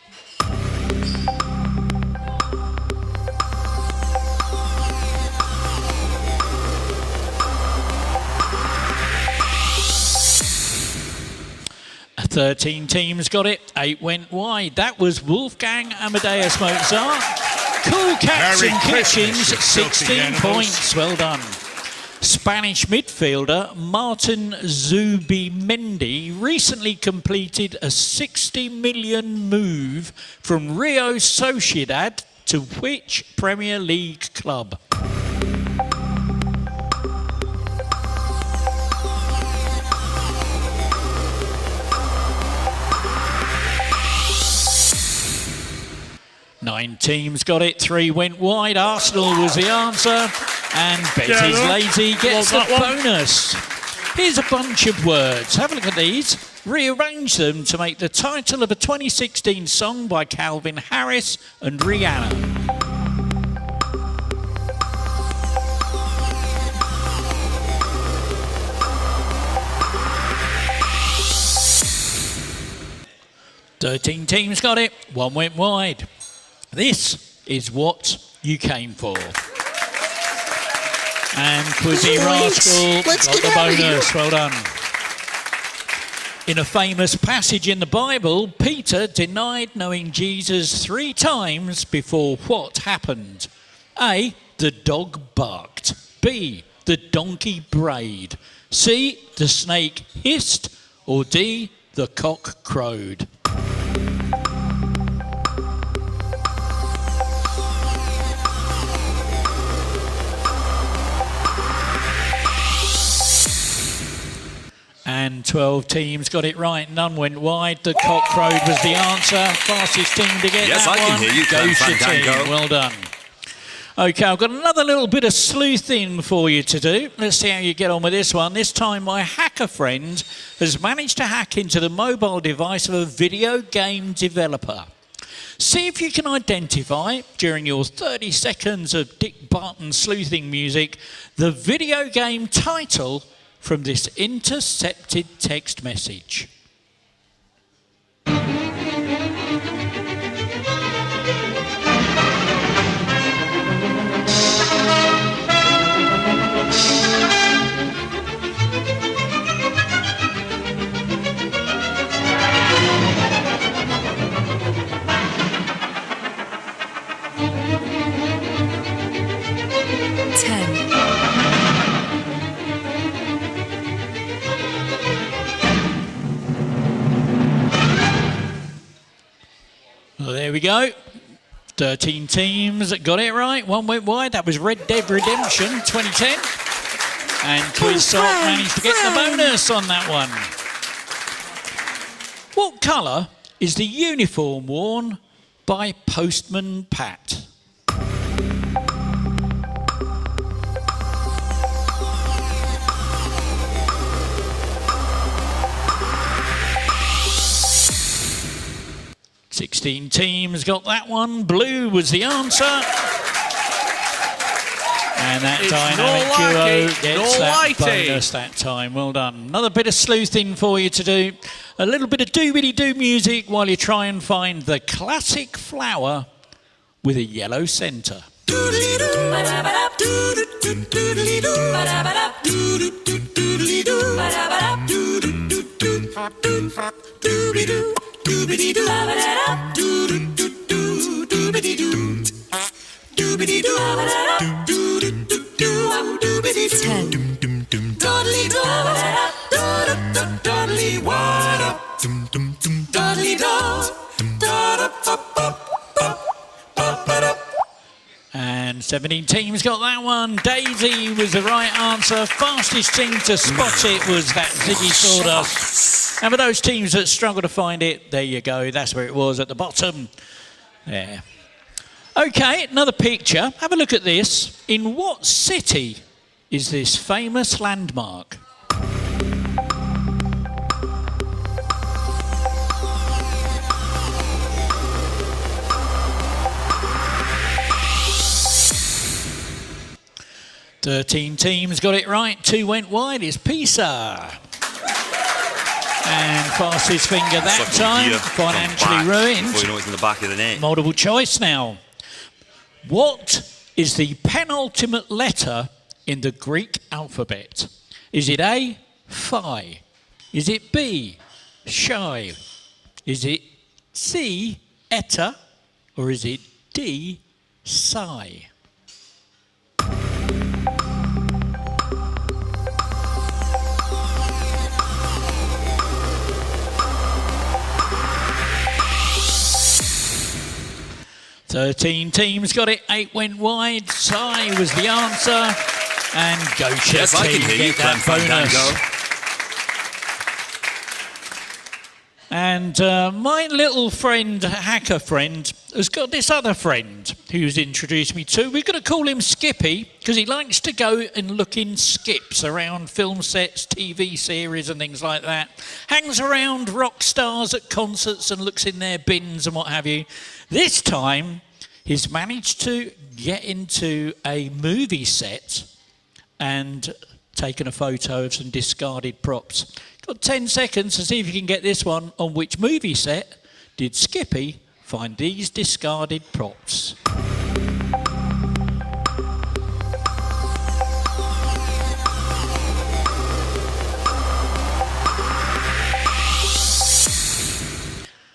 Thirteen teams got it. 8 went wide. That was Wolfgang Amadeus Mozart. Cool Cats and Kitchens, 16 points. Well done. Spanish midfielder Martin Zubimendi recently completed a 60 million move from Rio Sociedad to which Premier League club? Nine teams got it. 3 went wide. Arsenal was the answer. And Betty's Lazy gets the bonus. Here's a bunch of words. Have a look at these. Rearrange them to make the title of a 2016 song by Calvin Harris and Rihanna. Thirteen teams got it. 1 went wide. This is what you came for. And QuizzieRascal got the bonus. Well done. In a famous passage in the Bible, Peter denied knowing Jesus 3 times before what happened? A, the dog barked. B, the donkey brayed. C, the snake hissed. Or D, the cock crowed. And 12 teams got it right. None went wide. The cock crowed was the answer. Fastest team to get that one. Yes, I can hear you. Goes your team. Well done. OK, I've got another little bit of sleuthing for you to do. Let's see how you get on with this one. This time my hacker friend has managed to hack into the mobile device of a video game developer. See if you can identify, during your 30 seconds of Dick Barton sleuthing music, the video game title from this intercepted text message. we go. 13 teams got it right. One went wide. That was Red Dead Redemption 2010. And QuizzSock managed to get the bonus on that one. What colour is the uniform worn by Postman Pat? Sixteen teams got that one. Blue was the answer. And that dynamic duo gets that bonus that time. Well done. Another bit of sleuthing for you to do. A little bit of doobity-doo music while you try and find the classic flower with a yellow centre. And 17 teams got that one. Daisy was the right answer. Fastest team to spot it was that Ziggy Sawdust. And for those teams that struggle to find it, there you go. That's where it was at the bottom. There. Okay, another picture. Have a look at this. In what city is this famous landmark? Thirteen teams got it right. 2 went wide. It's Pisa. And fastest finger that time. Financially ruined. Before you know it's in the back of the net. Multiple choice now. What is the penultimate letter in the Greek alphabet? Is it A, Phi? Is it B, Shi? Is it C, Eta? Or is it D, Psi? Thirteen teams got it. 8 went wide. Psi was the answer. And Gosha yes, I can team hear you, get that bonus. And my little friend, hacker friend, has got this other friend who's introduced me to. We're going to call him Skippy because he likes to go and look in skips around film sets, TV series and things like that. Hangs around rock stars at concerts and looks in their bins and what have you. This time, he's managed to get into a movie set and taken a photo of some discarded props. Got 10 seconds to see if you can get this one. On which movie set did Skippy find these discarded props?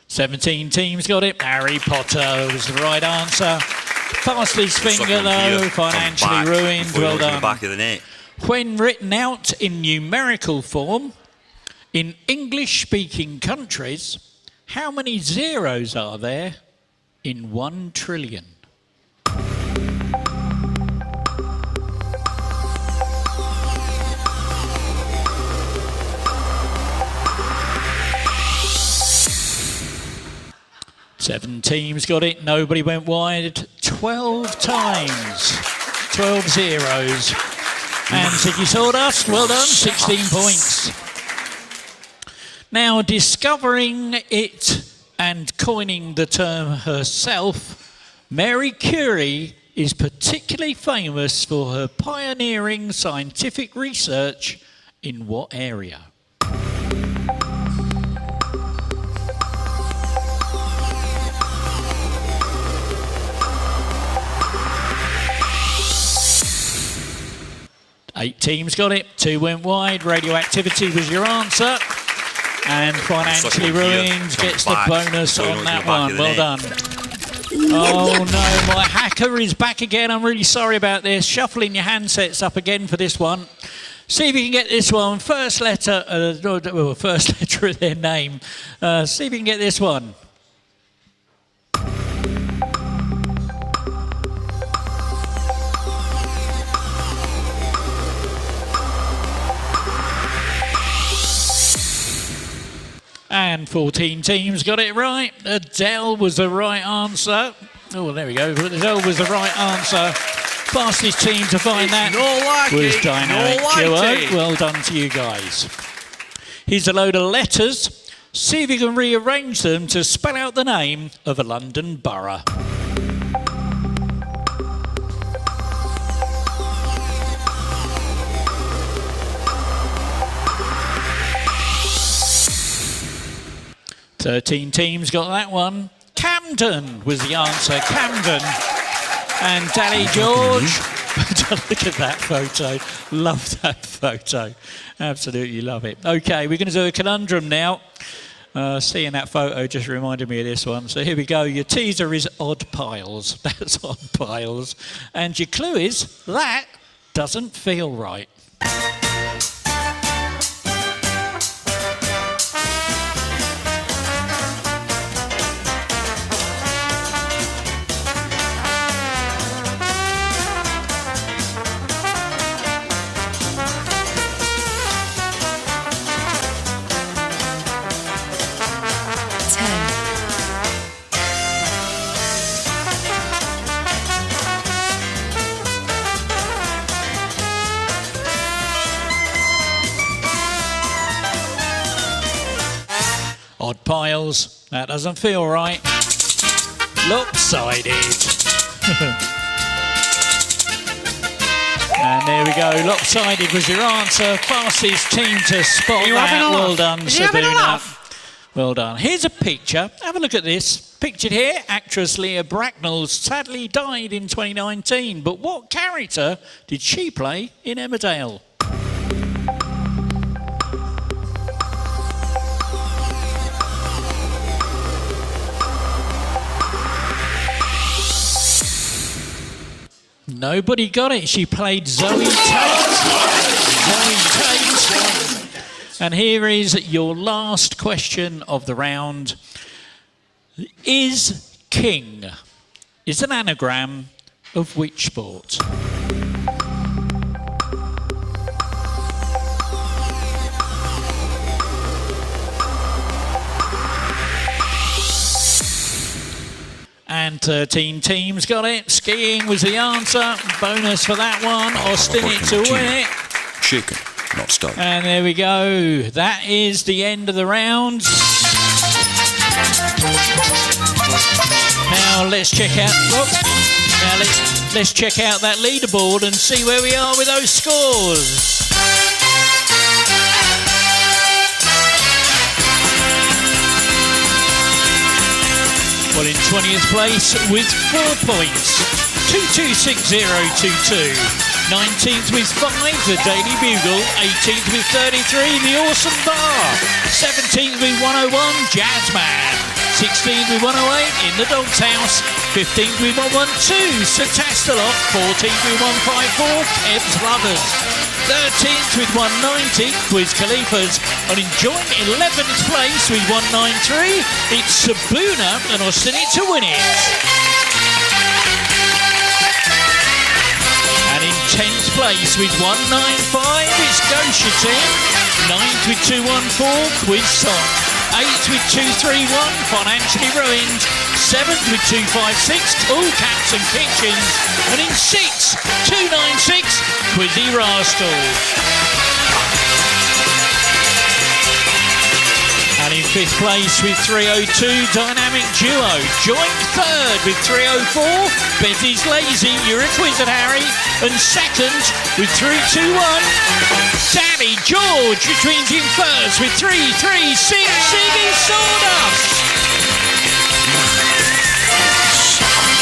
Seventeen teams got it. Harry Potter was the right answer. Fastest finger though, financially ruined. Well done. Back of the net. When written out in numerical form, in English-speaking countries, how many zeros are there in 1 trillion? Seven teams got it. Nobody went wide. 12 times. 12 zeros. And Ziggy Sawdust, well done, 16 points. Now, discovering it and coining the term herself, Mary Curie is particularly famous for her pioneering scientific research in what area? Eight teams got it. 2 went wide. Radioactivity was your answer. And financially ruined gets the bonus on that one. Well done. Oh no, my hacker is back again. I'm really sorry about this. Shuffling your handsets up again for this one. See if you can get this one. First letter of their name. See if you can get this one. And 14 teams got it right. Adele was the right answer. Oh, there we go. Adele was the right answer. Fastest team to find that was Dynamic Duo. Well done to you guys. Here's a load of letters. See if you can rearrange them to spell out the name of a London borough. Thirteen teams got that one. Camden was the answer. Camden. And Daddy George. Look at that photo. Love that photo. Absolutely love it. Okay, we're going to do a conundrum now. Seeing that photo just reminded me of this one. So here we go. Your teaser is odd piles. That's odd piles. And your clue is that doesn't feel right. Odd piles, that doesn't feel right. Lopsided. And there we go, lopsided was your answer. Fastest team to spot that. Well done, Sabina. Well done. Here's a picture. Have a look at this. Pictured here, actress Leah Bracknell sadly died in 2019. But what character did she play in Emmerdale? Nobody got it. She played Zoe Tate. Zoe Tate. And here is your last question of the round. Is king an anagram of which sport? And 13 teams got it. Skiing was the answer. Bonus for that one. Austin it to win it. Chicken, not stone. And there we go. That is the end of the round. Now let's check out. Let's check out that leaderboard and see where we are with those scores. Well, in 20th place with 4 points, 226022. 19th with 5, the Daily Bugle. 18th with 33, the Awesome Bar. 17th with 101, Jazzman. 16th with 108, In the Dog's House. 15th with 112, Satastalot. 14th with 154, Ev's Lovers. 13th with 190, Quiz Khalifas. And enjoying 11th place with 193, it's Sabuna and Austin it to win it. And in 10th place with 195, it's Gosha Team. 9th with 214, Quiz Song. 8th with 231, Financially Ruined. 7th with 256, All Cats and Kitchens. And in 6th, 296, QuizzieRascal. And in 5th place with 302, Dynamic Duo. Joined 3rd with 304, Betty's Lazy, you're a Quizzard Harry. And 2nd with 321, Danny George, which means in 1st with 336, Ziggy Sawdust.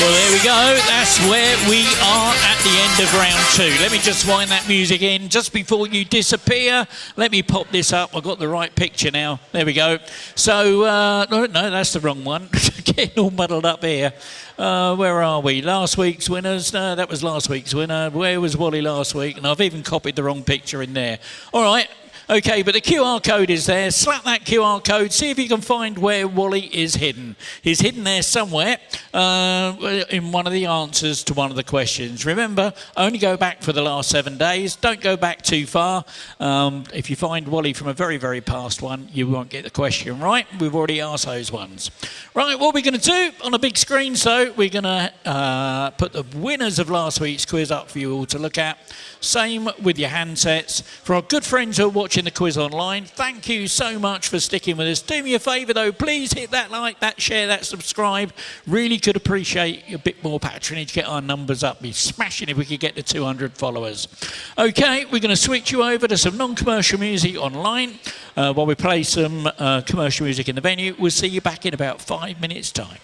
Well, there we go. That's where we are at the end of round 2. Let me just wind that music in just before you disappear. Let me pop this up. I've got the right picture now. There we go. So, no, that's the wrong one. Getting all muddled up here. Where are we? Last week's winners? No, that was last week's winner. Where was Wally last week? And I've even copied the wrong picture in there. All right. Okay, but the QR code is there. Slap that QR code. See if you can find where Wally is hidden. He's hidden there somewhere in one of the answers to one of the questions. Remember, only go back for the last 7 days. Don't go back too far. If you find Wally from a very, very past one, you won't get the question right. We've already asked those ones. Right, what we're going to do on a big screen, so we're going to put the winners of last week's quiz up for you all to look at. Same with your handsets. For our good friends who are watching the quiz online, thank you so much for sticking with us. Do me a favour though, please hit that like, that share, that subscribe. Really could appreciate a bit more patronage, get our numbers up. Be smashing if we could get to 200 followers. Okay, we're going to switch you over to some non-commercial music online while we play some commercial music in the venue. We'll see you back in about 5 minutes' time.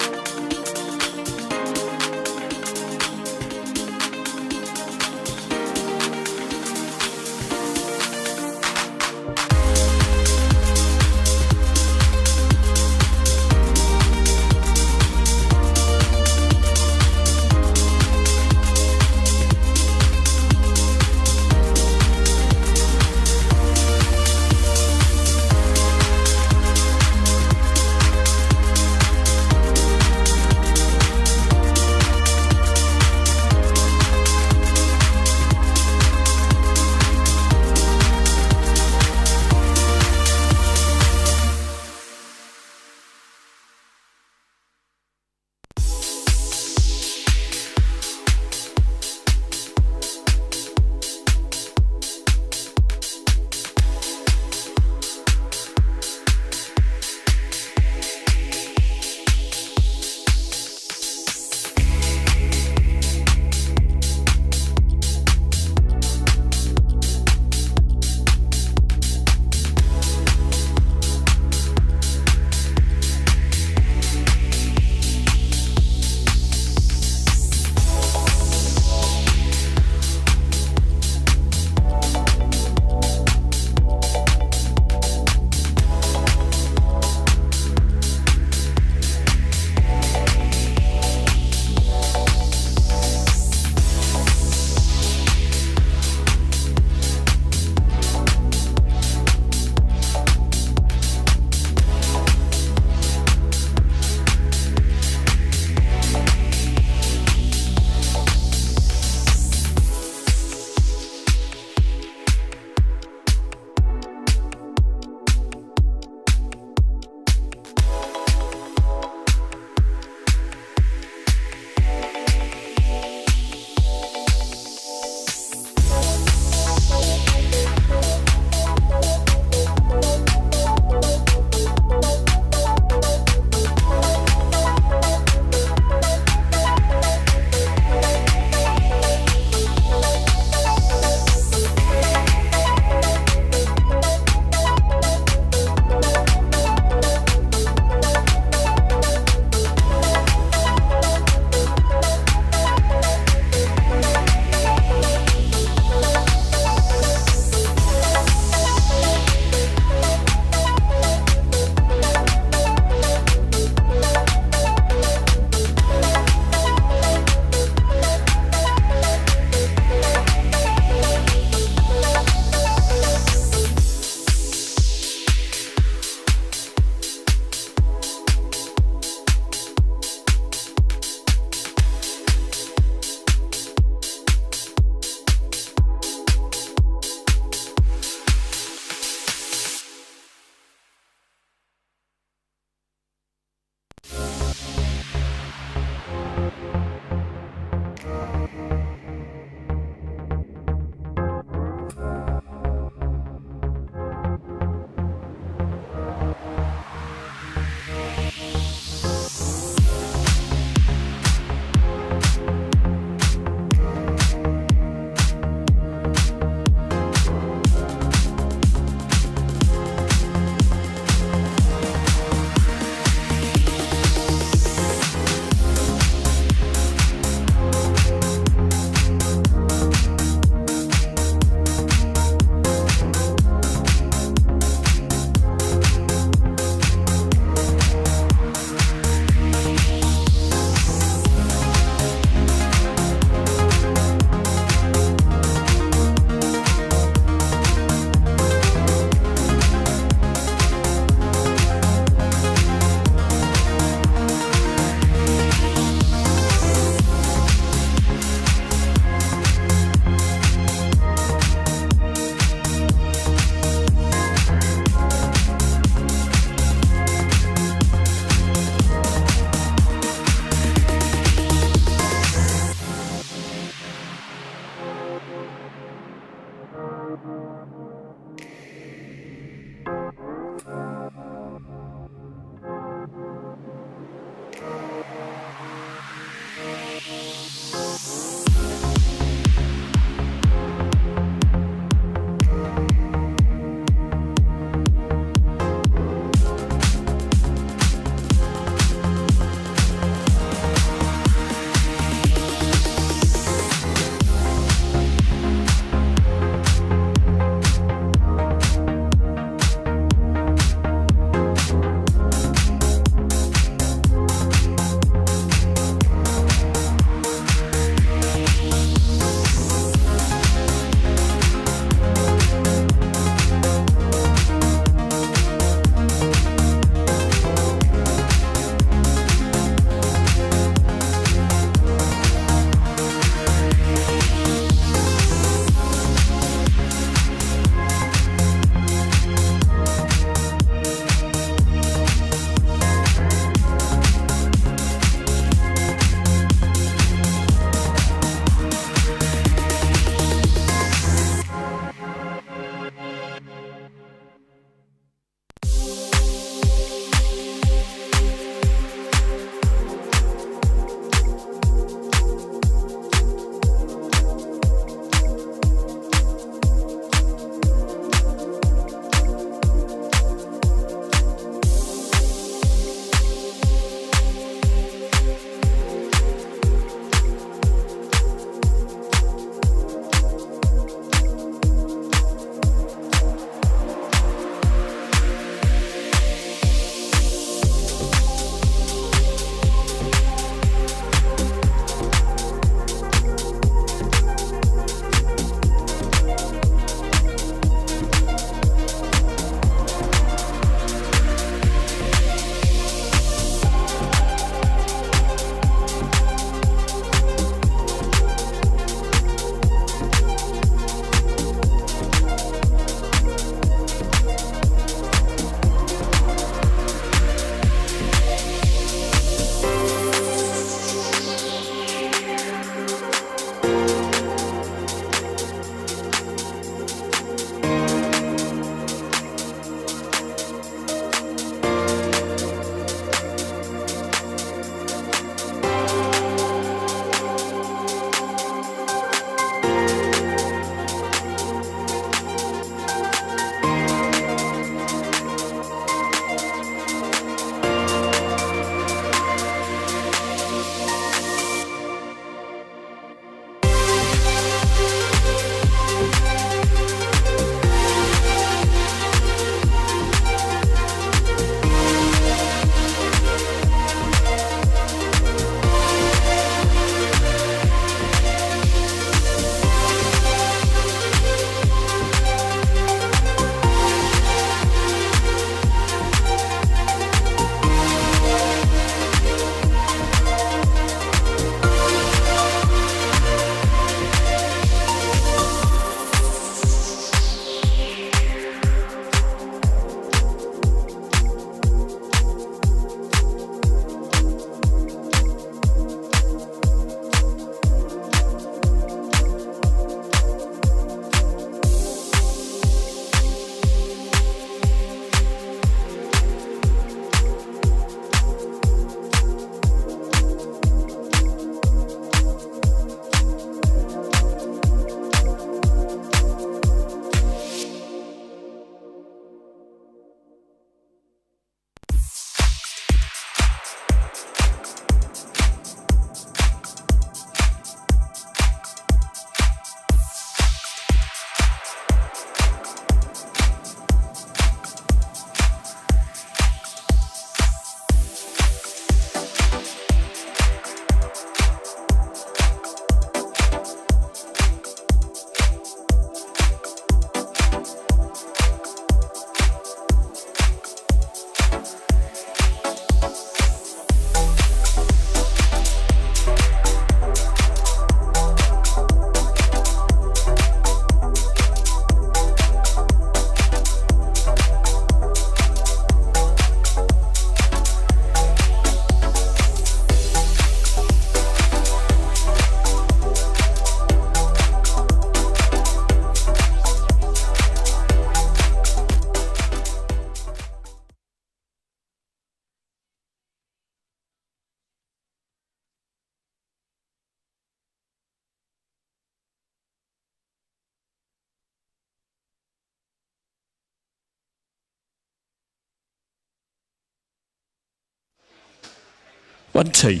1, 2.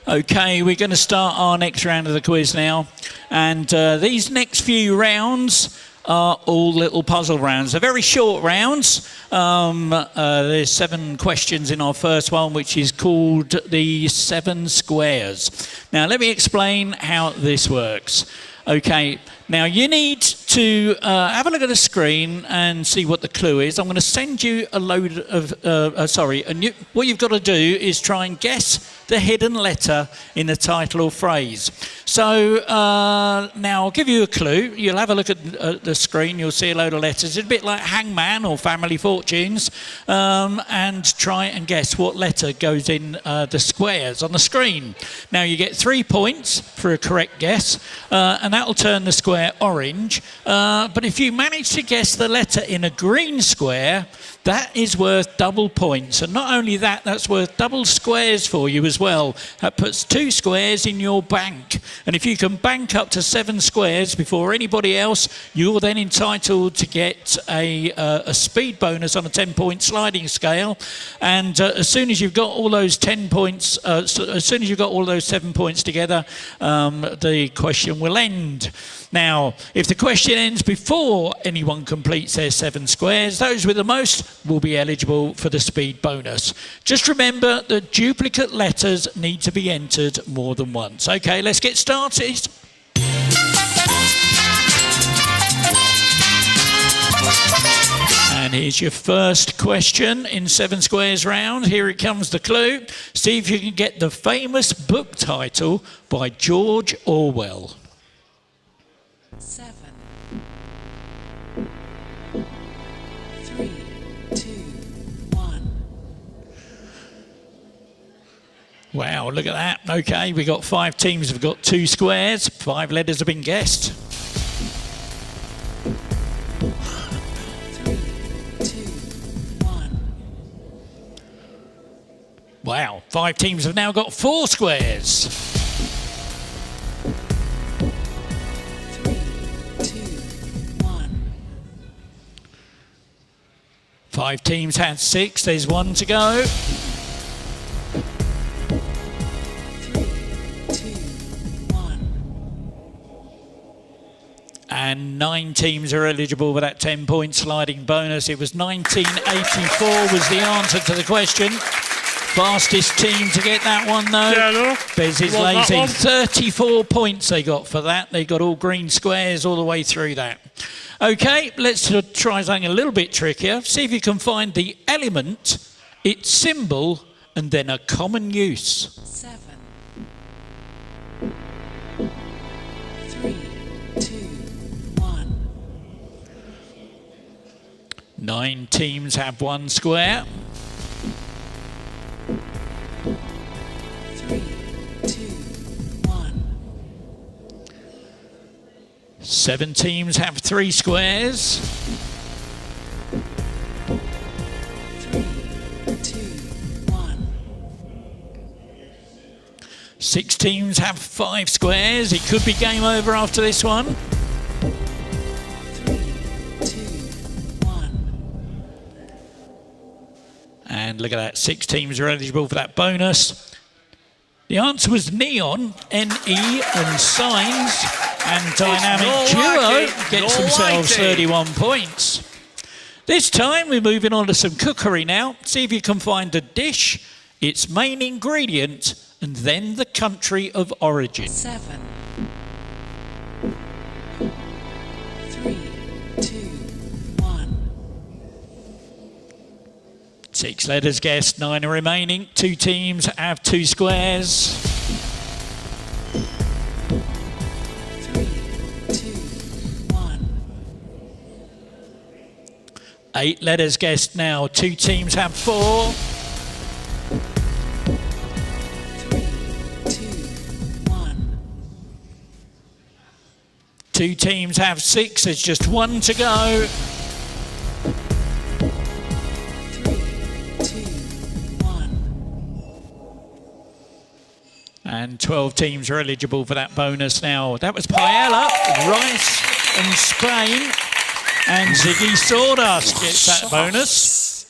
Okay, we're going to start our next round of the quiz now. And these next few rounds are all little puzzle rounds. They're very short rounds. There's 7 questions in our first one, which is called the 7 squares. Now, let me explain how this works. Okay, now you need to have a look at the screen and see what the clue is. I'm going to send you a load of, what you've got to do is try and guess the hidden letter in the title or phrase. So now I'll give you a clue. You'll have a look at the screen. You'll see a load of letters. It's a bit like Hangman or Family Fortunes. And try and guess what letter goes in the squares on the screen. Now you get 3 points for a correct guess. And that will turn the square orange. But if you manage to guess the letter in a green square, that is worth double points. And not only that, that's worth double squares for you as well. That puts 2 squares in your bank. And if you can bank up to 7 squares before anybody else, you're then entitled to get a speed bonus on a 10-point sliding scale. And as soon as you've got all those 10 points, as soon as you've got all those 7 points together, the question will end. Now, if the question ends before anyone completes their 7 squares, those with the most will be eligible for the speed bonus. Just remember that duplicate letters need to be entered more than once. Okay, let's get started. And here's your first question in 7 squares round. Here it comes, the clue. See if you can get the famous book title by George Orwell. 7, 3, 2, 1. Wow, look at that. Okay, we got 5 teams have got 2 squares. 5 letters have been guessed. 3, 2, 1. Wow, 5 teams have now got 4 squares. 3, 2, 1. 5 teams had 6. There's 1 to go. 3, 2, 1. And 9 teams are eligible for that 10-point sliding bonus. It was 1984 was the answer to the question. Fastest team to get that one, though. Yeah, no. Bez is lazy. 34 points they got for that. They got all green squares all the way through that. Okay, let's try something a little bit trickier. See if you can find the element, its symbol, and then a common use. 7, 3, 2, 1. 9 teams have 1 square. 3, 2, 1. 7 teams have 3 squares. 3, 2, 1. 6 teams have 5 squares. It could be game over after this one. 3, 2, 1. And look at that, 6 teams are eligible for that bonus. The answer was neon, N-E, and signs. And Dynamic Duo gets themselves 31 points. This time we're moving on to some cookery now. See if you can find a dish, its main ingredient, and then the country of origin. 7, 3, 2, 1. 6 letters guessed, 9 are remaining. 2 teams have 2 squares. 3, 2, 1. 8 letters guessed now. 2 teams have 4. 3, 2, 1. 2 teams have 6. There's just 1 to go. 3, 2, 1. And 12 teams are eligible for that bonus now. That was paella, rice and Spain. And Ziggy Sawdust gets that bonus.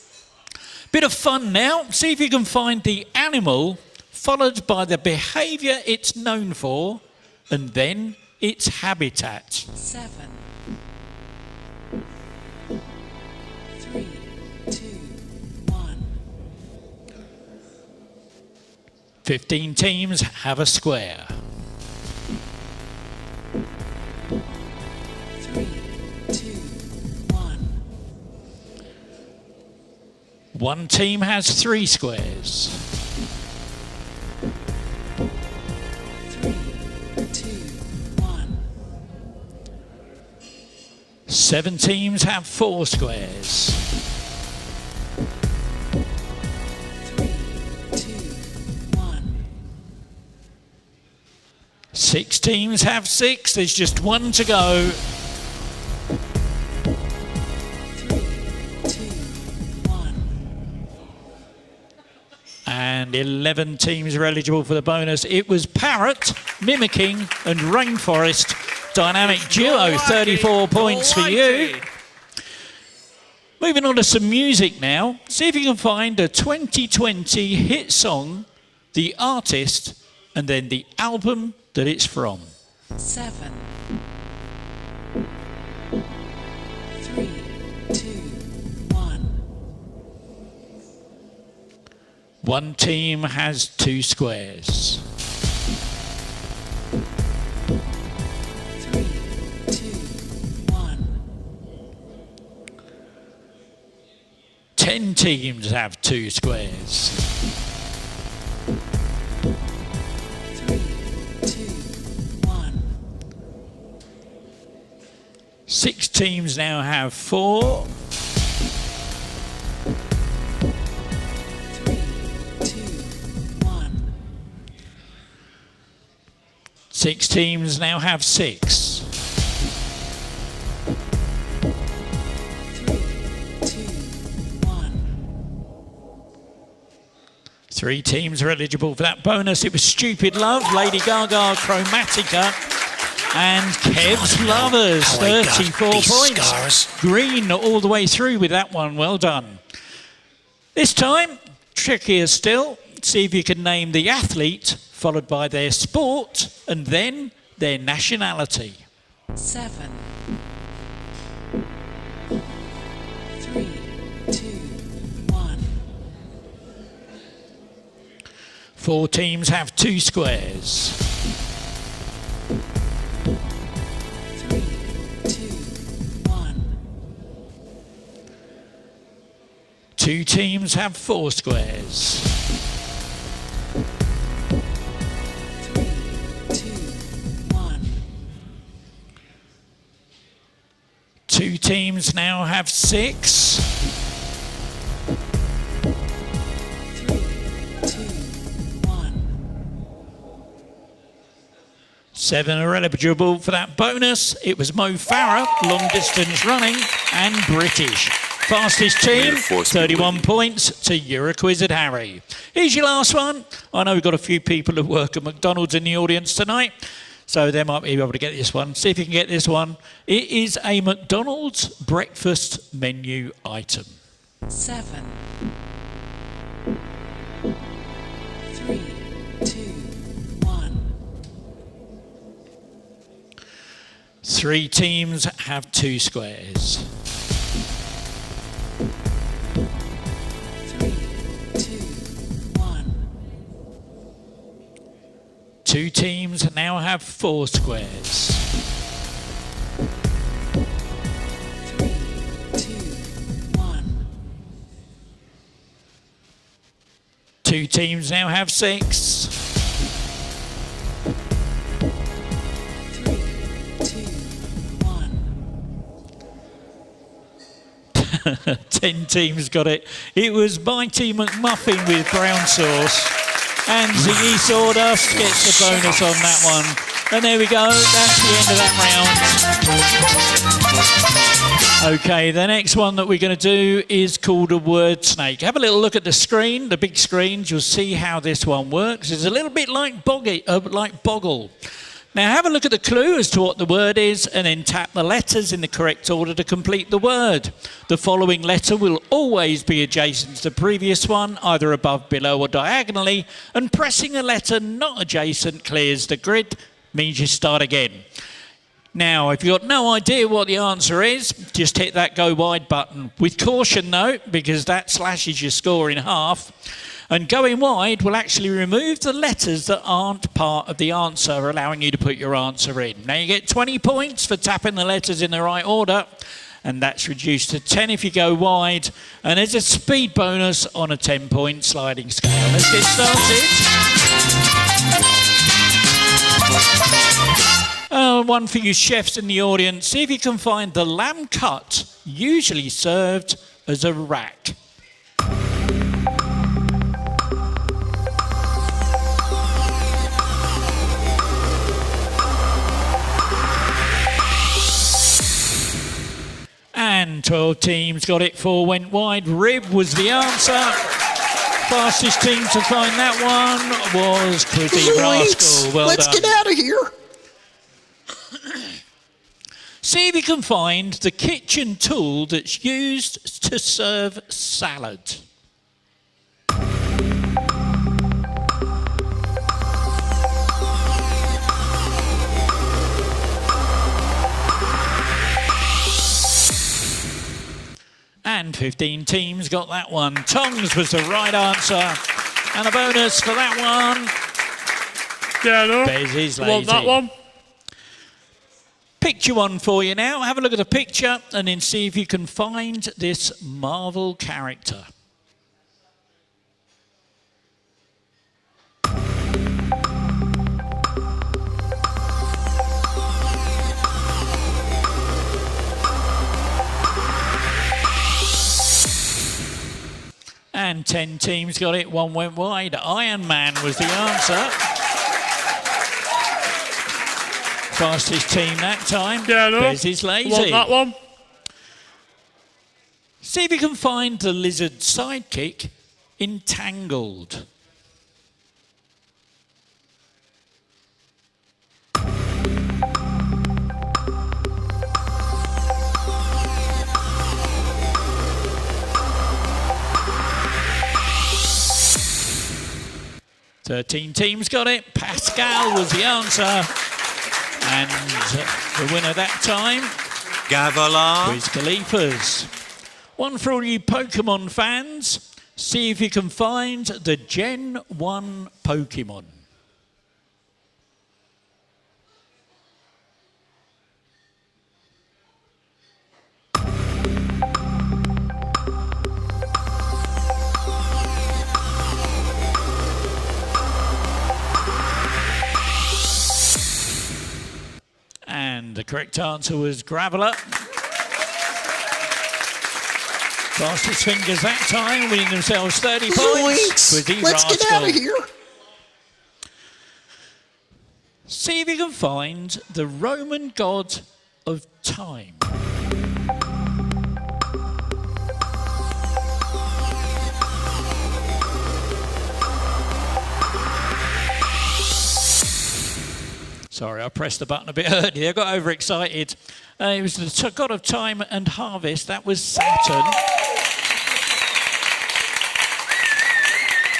Bit of fun now. See if you can find the animal followed by the behaviour it's known for and then its habitat. 7, 3, 2, 1. 15 teams have a square. 3, 2, 1. One team has 3 squares. 3, 2, 1. 7 teams have 4 squares. 3, 2, 1. 6 teams have 6. There's just 1 to go. 3, 2, 1. And 11 teams are eligible for the bonus. It was Parrot, Mimicking and Rainforest. Dynamic duo, 34 points for you. Moving on to some music now. See if you can find a 2020 hit song, the artist, and then the album that it's from. 7, 3, 2, 1. One team has 2 squares. 3, 2, 1. 10 teams have 2 squares. 3, 2, 1. 6 teams now have 4. 3, 2, 1. 6 teams now have 6. 3, 2, 1. 3 teams are eligible for that bonus. It was Stupid Love, Lady Gaga, Chromatica, and Kev's Lovers, 34 points. Green all the way through with that one. Well done. This time, trickier still. See if you can name the athlete, followed by their sport, and then their nationality. 7, 3, 2, 1. 4 teams have 2 squares. 3, 2, 1. 2 teams have 4 squares. 3, 2, 1. 2 teams now have 6. 3, 2, 1. 7 are eligible for that bonus. It was Mo Farah, long distance running, and British. Fastest team, 31 points to Euroquiz Harry. Here's your last one. I know we've got a few people that work at McDonald's in the audience tonight, so they might be able to get this one. See if you can get this one. It is a McDonald's breakfast menu item. 7, 3, 2, 1. 3 teams have 2 squares. 3, 2, 1. 2 teams now have 4 squares. 3, 2, 1. 2 teams now have 6. 3, 2, 1. 10 teams got it. It was Mighty McMuffin with brown sauce. And Ziggy Sawdust gets the bonus on that one. And there we go. That's the end of that round. Okay, the next one that we're going to do is called a word snake. Have a little look at the screen, the big screens. You'll see how this one works. It's a little bit like Boggle. Now have a look at the clue as to what the word is and then tap the letters in the correct order to complete the word. The following letter will always be adjacent to the previous one, either above, below or diagonally, and pressing a letter not adjacent clears the grid, means you start again. Now, if you've got no idea what the answer is, just hit that go wide button. With caution though, because that slashes your score in half. And going wide will actually remove the letters that aren't part of the answer, allowing you to put your answer in. Now you get 20 points for tapping the letters in the right order, and that's reduced to 10 if you go wide. And there's a speed bonus on a 10-point sliding scale. Let's get started. One for you chefs in the audience. See if you can find the lamb cut usually served as a rack. And 12 teams got it, 4 went wide. Rib was the answer. Fastest team to find that one was QuizzieRascal. Well Let's done. get out of here. See if you can find the kitchen tool that's used to serve salad. And 15 teams got that one. Tongs was the right answer. And a bonus for that one. Yeah, no. Bez is lazy. Want that one? Picture one for you now. Have a look at the picture and then see if you can find this Marvel character. And 10 teams got it, 1 went wide. Iron Man was the answer. Fastest team that time. Yeah, no. Bez is lazy. Want that one? See if you can find the lizard sidekick in Tangled. Thirteen teams got it. Pascal was the answer. And the winner that time, Gavilar. Quiz Khalifa's. One for all you Pokemon fans. See if you can find the Gen 1 Pokemon. And the correct answer was Graveler. Fastest fingers that time, winning themselves 30 points. Let's get out of here. See if you can find the Roman god of time. Sorry, I pressed the button a bit early. I got overexcited. It was the god of time and harvest. That was Saturn.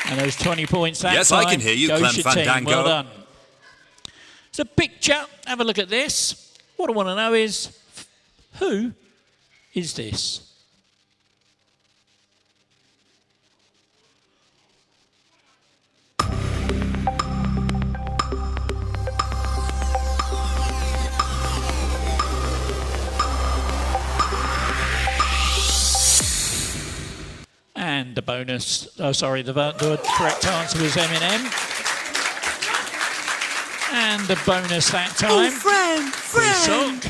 And those 20 points that Yes, time. I can hear you, goes Clem your team. Fandango. Well done. It's a picture. Have a look at this. What I want to know is, who is this? And the bonus, the correct answer was Eminem. And the bonus that time. Friend.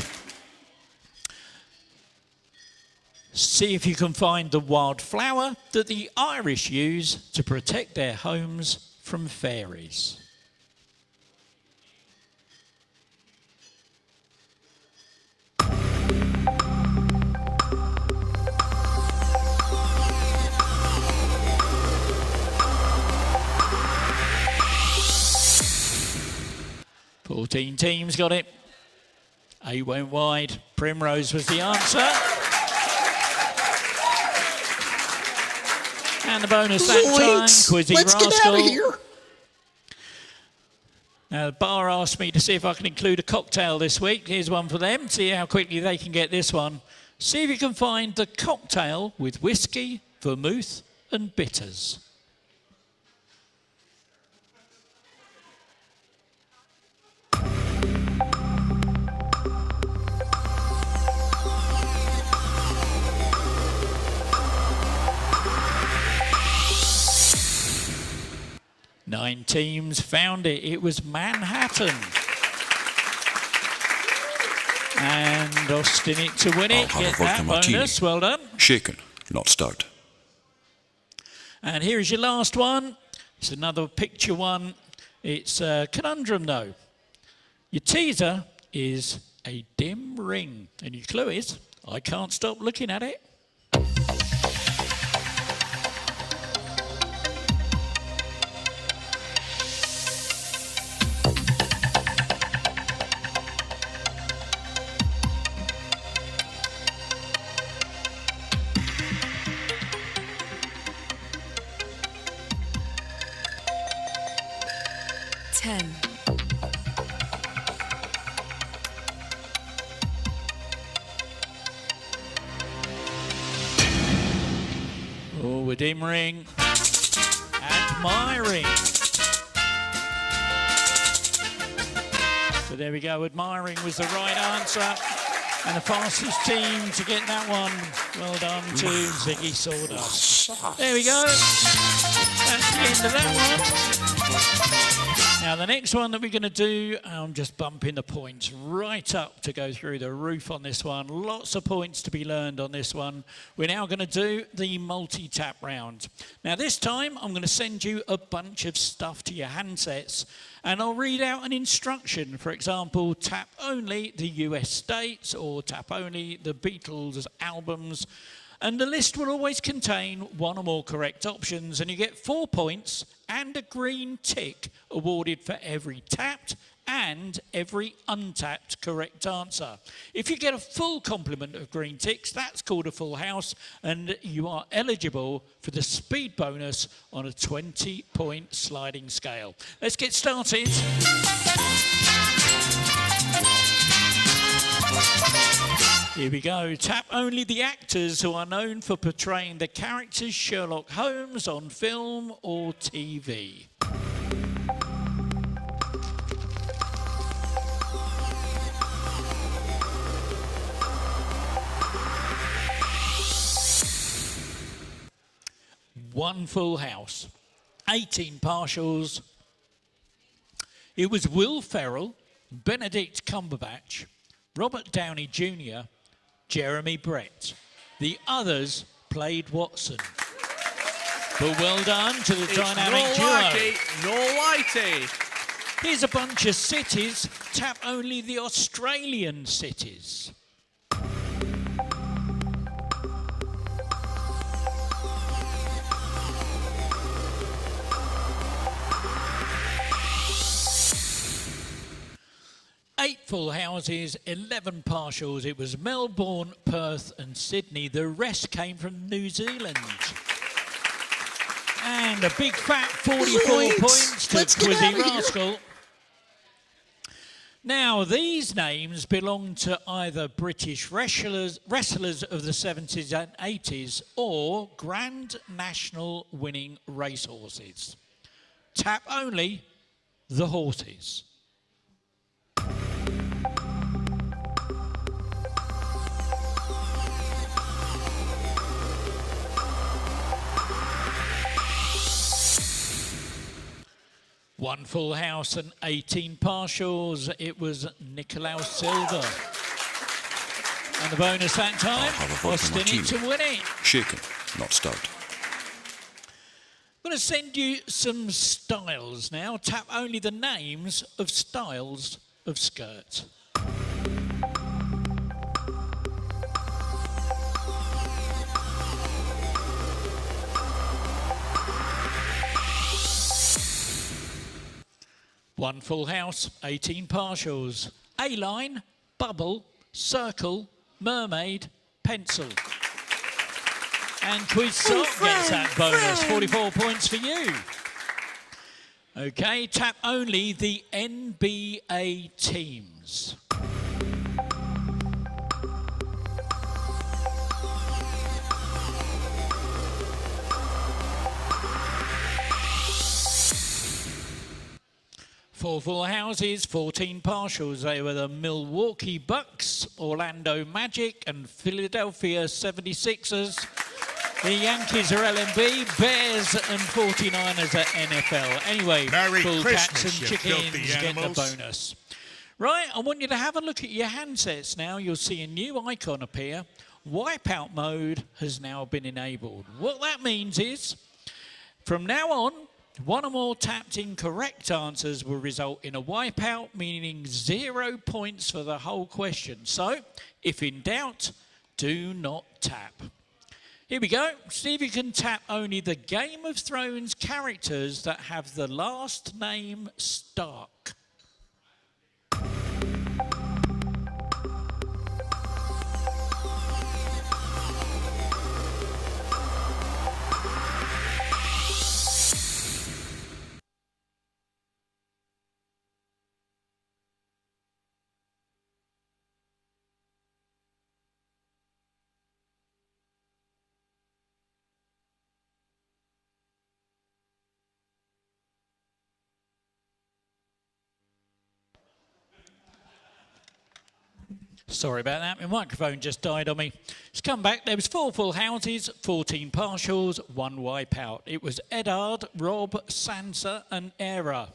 See if you can find the wild flower that the Irish use to protect their homes from fairies. 14 teams got it. 8 went wide. Primrose was the answer. And the bonus that time, Quizzy Let's Rascal. get out of here. Now, the bar asked me to see if I can include a cocktail this week. Here's one for them. See how quickly they can get this one. See if you can find the cocktail with whiskey, vermouth and bitters. Nine teams found it. It was Manhattan. And Austin it to win it. I'll have Get a that vodka martini. bonus. Well done. Shaken, not stirred. And here is your last one. It's another picture one. It's a conundrum, though. Your teaser is a dim ring. And your clue is, I can't stop looking at it. Oh, dim ring. Admiring. So there we go. Admiring was the right answer. And the fastest team to get that one. Well done to Ziggy Sawdust. There we go. That's the end of that one. Now, the next one that we're going to do, I'm just bumping the points right up to go through the roof on this one. Lots of points to be learned on this one. We're now going to do the multi-tap round. Now, this time, I'm going to send you a bunch of stuff to your handsets, and I'll read out an instruction. For example, tap only the US states, or tap only the Beatles albums. And the list will always contain one or more correct options, and you get 4 points and a green tick awarded for every tapped and every untapped correct answer. If you get a full complement of green ticks, that's called a full house, and you are eligible for the speed bonus on a 20-point sliding scale. Let's get started. Here we go. Tap only the actors who are known for portraying the characters Sherlock Holmes on film or TV. One full house, 18 partials. It was Will Ferrell, Benedict Cumberbatch, Robert Downey Jr., Jeremy Brett. The others played Watson. But well done to the dynamic duo. No whitey. Here's a bunch of cities. Tap only the Australian cities. Eight full houses, 11 partials. It was Melbourne, Perth and Sydney. The rest came from New Zealand. And a big fat 44 points to QuizzieRascal. Now, these names belong to either British wrestlers of the 70s and 80s or Grand National winning racehorses. Tap only the horses. One full house and 18 partials. It was Nicolaus Silva. And the bonus that time, Austin it to win it. Shaken, not stirred. I'm going to send you some styles now. Tap only the names of styles of skirts. 1 full house, 18 partials. A-line, bubble, circle, mermaid, pencil. And Quiz Sock gets that bonus, 44 points for you. Okay, tap only the NBA teams. Four full houses, 14 partials. They were the Milwaukee Bucks, Orlando Magic, and Philadelphia 76ers. The Yankees are LNB, Bears and 49ers are NFL. Anyway, Merry full Christmas, cats and you chickens filthy get the animals. bonus. Right, I want you to have a look at your handsets now. You'll see a new icon appear. Wipeout mode has now been enabled. What that means is, from now on, one or more tapped incorrect answers will result in a wipeout, meaning 0 points for the whole question. So, if in doubt, do not tap. Here we go. See if you can tap only the Game of Thrones characters that have the last name Stark. Sorry about that, my microphone just died on me. Let's come back. There was 4 full houses, 14 partials, 1 wipeout. It was Eddard, Rob, Sansa and Era.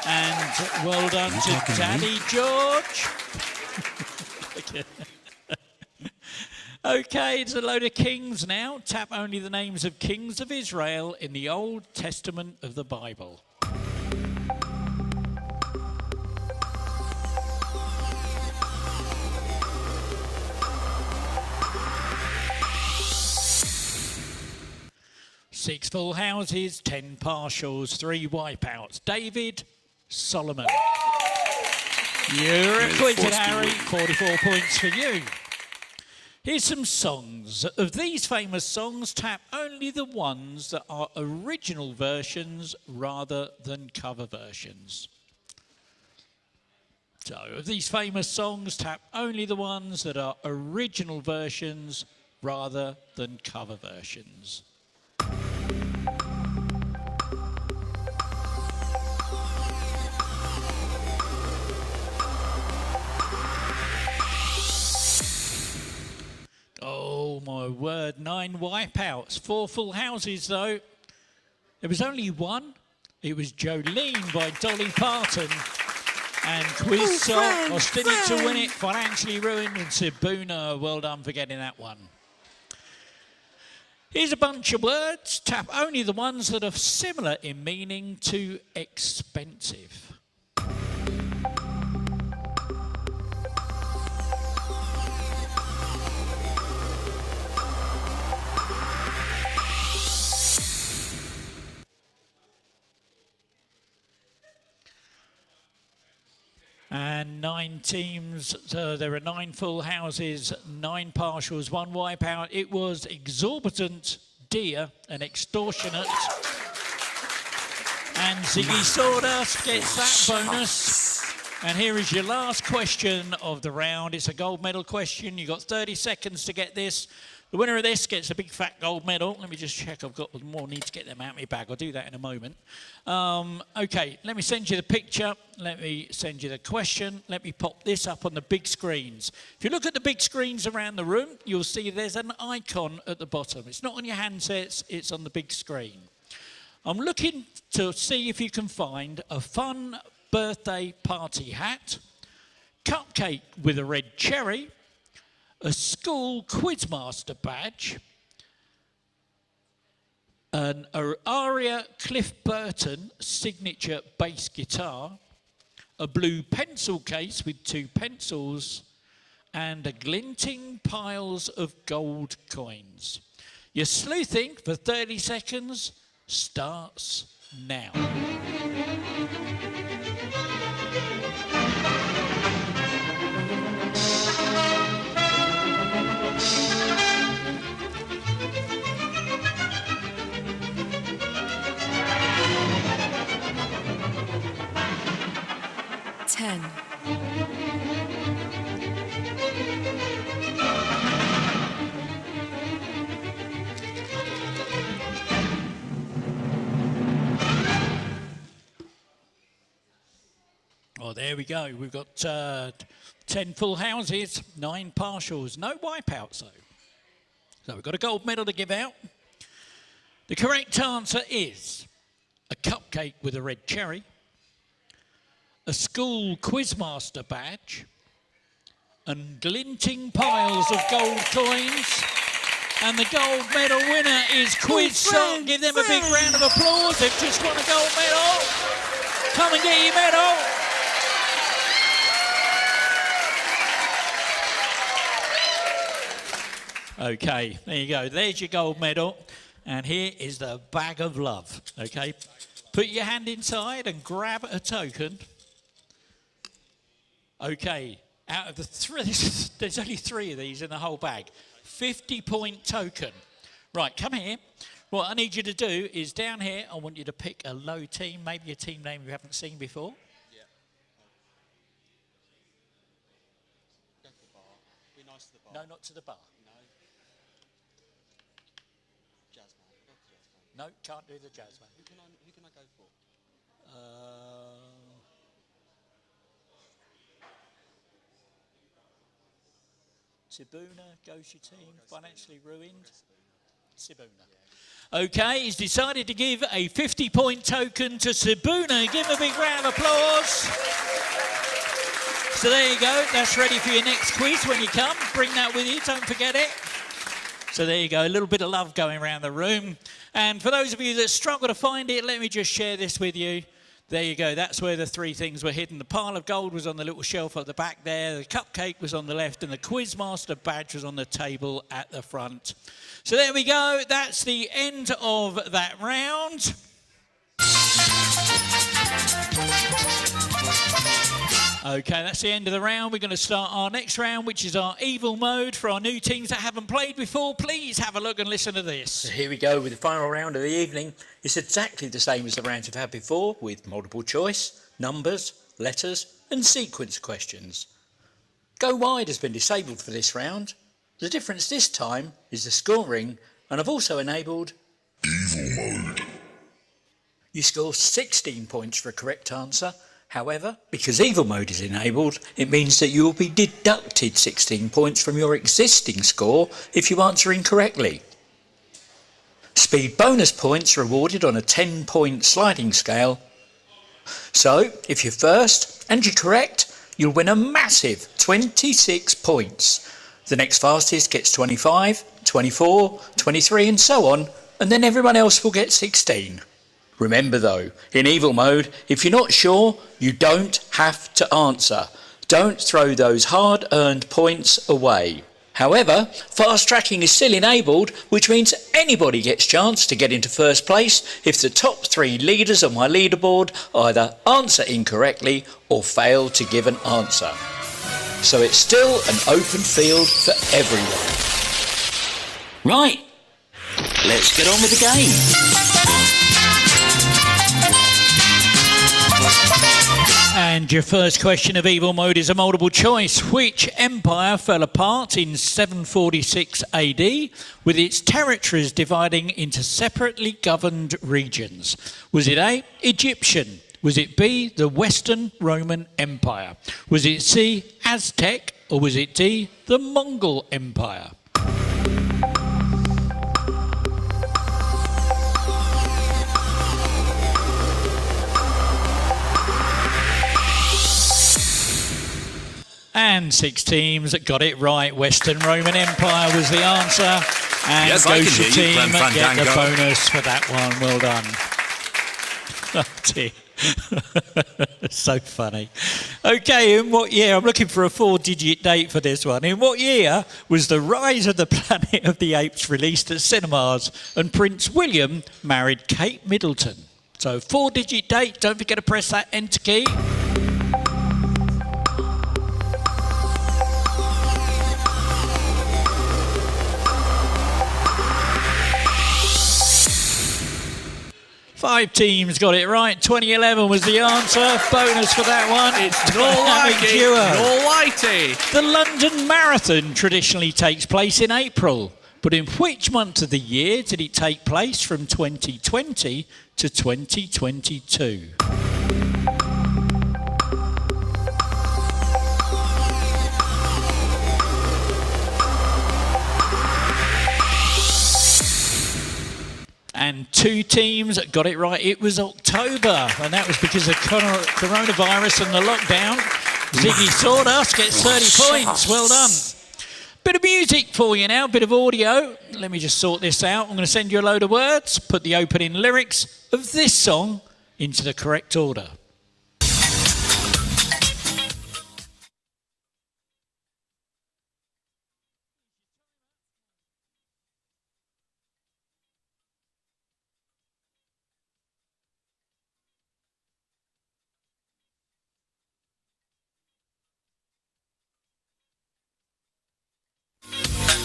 And well done to Daddy George. Okay, it's a load of kings now. Tap only the names of kings of Israel in the Old Testament of the Bible. Six full houses, 10 partials, 3 wipeouts. David, Solomon. You're acquitted, Harry. 44 points for you. Here's some songs. Of these famous songs, tap only the ones that are original versions rather than cover versions. So, of these famous songs, tap only the ones that are original versions rather than cover versions. Oh my word, 9 wipeouts, 4 full houses though. There was only 1. It was Jolene by Dolly Parton. And Quiz Sock, I still need to win it, Financially Ruined, and Sibuna, well done for getting that one. Here's a bunch of words, tap only the ones that are similar in meaning to expensive. And 9 teams, so there are 9 full houses, 9 partials, 1 wipeout. It was exorbitant, dear, and extortionate. And Ziggy Sawdust gets that bonus. And here is your last question of the round. It's a gold medal question. You've got 30 seconds to get this. The winner of this gets a big fat gold medal. Let me just check I've got more. Need to get them out of my bag. I'll do that in a moment. Okay, let me send you the picture. Let me send you the question. Let me pop this up on the big screens. If you look at the big screens around the room, you'll see there's an icon at the bottom. It's not on your handsets, it's on the big screen. I'm looking to see if you can find a fun birthday party hat, cupcake with a red cherry, a school quizmaster badge, an Aria Cliff Burton signature bass guitar, a blue pencil case with 2 pencils, and a glinting piles of gold coins. Your sleuthing for 30 seconds starts now. 10, Oh, there we go. We've got 10 full houses, 9 partials, no wipeouts though. So we've got a gold medal to give out. The correct answer is a cupcake with a red cherry, a school quizmaster badge, and glinting piles of gold coins. And the gold medal winner is QuizzSong. Give them a big round of applause. They've just won a gold medal. Come and get your medal. Okay, there you go. There's your gold medal. And here is the bag of love. Okay, put your hand inside and grab a token. Okay, out of the 3, there's only 3 of these in the whole bag. 50-point token. Right, come here. What I need you to do is down here, I want you to pick a low team, maybe a team name you haven't seen before. Yeah. Go to the bar. Be nice to the bar. No, not to the bar. No. Jazzman. Go to Jazzman. No, can't do the jazz man. Who can I go for? Sibuna, goes your team, financially ruined. Sibuna. Okay, he's decided to give a 50-point token to Sibuna. Give him a big round of applause. So there you go. That's ready for your next quiz when you come. Bring that with you. Don't forget it. So there you go. A little bit of love going around the room. And for those of you that struggle to find it, let me just share this with you. There you go. That's where the 3 things were hidden. The pile of gold was on the little shelf at the back there. The cupcake was on the left, and the Quizmaster badge was on the table at the front. So there we go. That's the end of that round. Okay, that's the end of the round. We're going to start our next round, which is our evil mode. For our new teams that haven't played before, please have a look and listen to this. So here we go with the final round of the evening. It's exactly the same as the rounds we've had before, with multiple choice, numbers, letters and sequence questions. Go wide has been disabled for this round. The difference this time is the scoring, and I've also enabled evil mode. You score 16 points for a correct answer. However, because evil mode is enabled, it means that you will be deducted 16 points from your existing score if you answer incorrectly. Speed bonus points are awarded on a 10-point sliding scale. So, if you're first and you're correct, you'll win a massive 26 points. The next fastest gets 25, 24, 23 and so on, and then everyone else will get 16. Remember though, in evil mode, if you're not sure, you don't have to answer. Don't throw those hard-earned points away. However, fast tracking is still enabled, which means anybody gets a chance to get into first place if the top 3 leaders on my leaderboard either answer incorrectly or fail to give an answer. So it's still an open field for everyone. Right, let's get on with the game. And your first question of evil mode is a multiple choice. Which empire fell apart in 746 AD with its territories dividing into separately governed regions? Was it A, Egyptian? Was it B, the Western Roman Empire? Was it C, Aztec? Or was it D, the Mongol Empire? And 6 teams got it right. Western Roman Empire was the answer. And yes, I can Gosha hear you, team Glenn get the Fandango. bonus for that one. Well done. Oh dear. So funny. Okay, in what year? I'm looking for a 4-digit date for this one. In what year was The Rise of the Planet of the Apes released at cinemas and Prince William married Kate Middleton? So 4-digit date. Don't forget to press that enter key. 5 teams got it right. 2011 was the answer. Bonus for that one. It's Dynamic duo. Alrighty. The London Marathon traditionally takes place in April, but in which month of the year did it take place from 2020 to 2022? And 2 teams got it right. It was October, and that was because of coronavirus and the lockdown. Ziggy Sawdust gets 30 points. Well done. Bit of music for you now, bit of audio. Let me just sort this out. I'm going to send you a load of words, put the opening lyrics of this song into the correct order.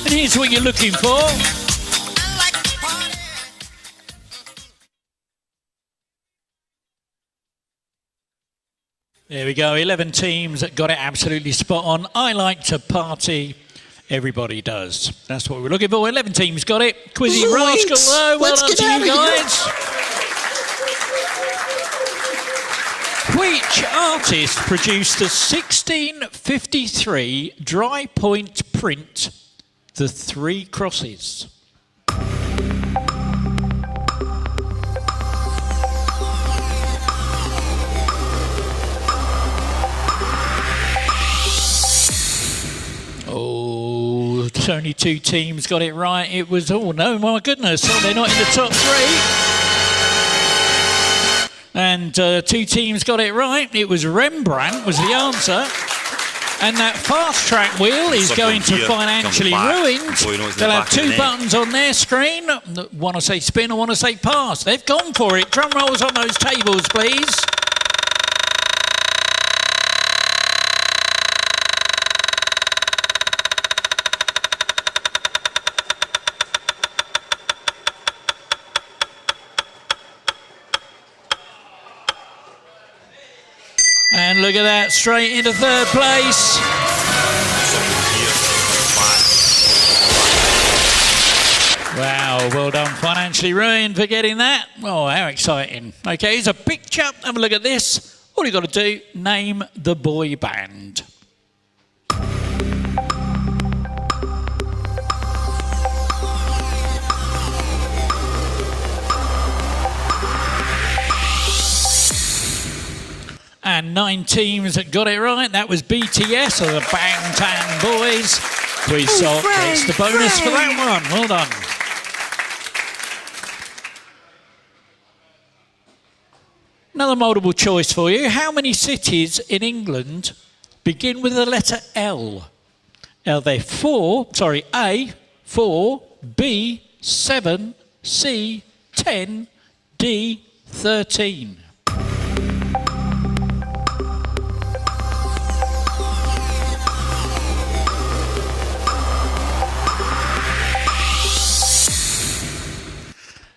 And here's what you're looking for. There we go, 11 teams that got it absolutely spot on. I like to party, everybody does. That's what we're looking for. 11 teams got it. QuizzieRascal, oh, well done to you guys. Which artist produced the 1653 dry point print, The Three Crosses? Oh, only 2 teams got it right. It was, oh no, my goodness, oh, they're not in the top 3. And 2 teams got it right. It was Rembrandt was the answer. And that fast track wheel is going to financially ruined. They'll have 2 buttons on their screen. One will say spin or one will say pass. They've gone for it. Drum rolls on those tables, please. And look at that, straight into 3rd place. Wow, well done, financially ruined for getting that. Oh, how exciting. Okay, here's a picture. Have a look at this. All you've got to do, name the boy band. And 9 teams that got it right. That was BTS, or the Bangtan Boys. QuizzSock gets the bonus for that one. Well done. Another multiple choice for you. How many cities in England begin with the letter L? Are there 4, sorry, A, 4, B, 7, C, 10, D, 13?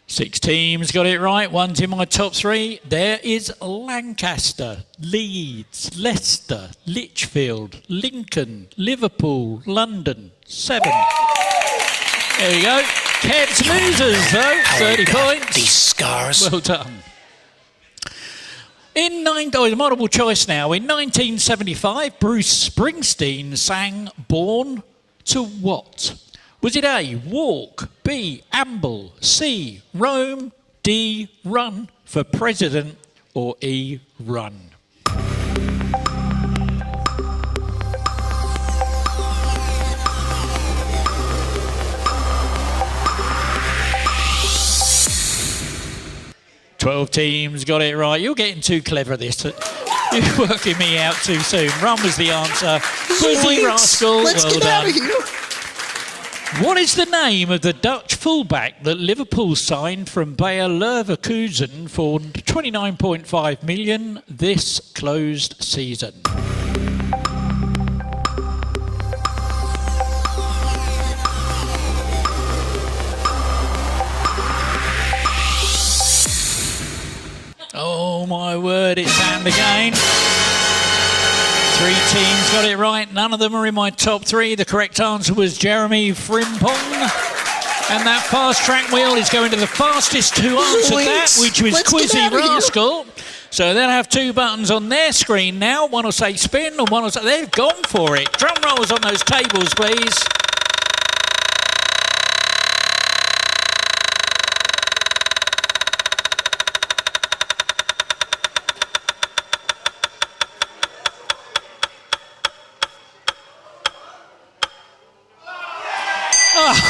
Six teams got it right. One's in my top 3. There is Lancaster, Leeds, Leicester, Lichfield, Lincoln, Liverpool, London. 7. There we go. Kev's losers, though. 30 points. These scars. Well done. Multiple choice now. In 1975, Bruce Springsteen sang Born to What? Was it A, walk, B, amble, C, roam, D, run for president, or E, run? Twelve teams got it right. You're getting too clever at this. You're working me out too soon. Run was the answer. QuizzieRascal, well done. What is the name of the Dutch fullback that Liverpool signed from Bayer Leverkusen for 29.5 million this closed season? Oh my word, it's and again. 3 teams got it right. None of them are in my top 3. The correct answer was Jeremy Frimpong. And that fast track wheel is going to the fastest who answered that, which was QuizzieRascal. So they'll have 2 buttons on their screen now. One will say spin and one will say... They've gone for it. Drum rolls on those tables, please.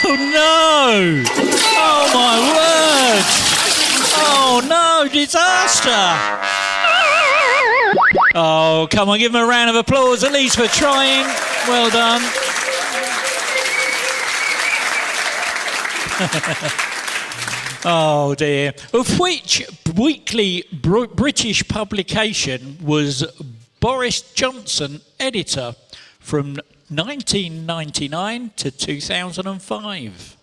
Oh no! Oh my word! Oh no, disaster! Oh, come on, give them a round of applause at least for trying. Well done. Oh dear. Of which weekly British publication was Boris Johnson editor from 1999 to 2005?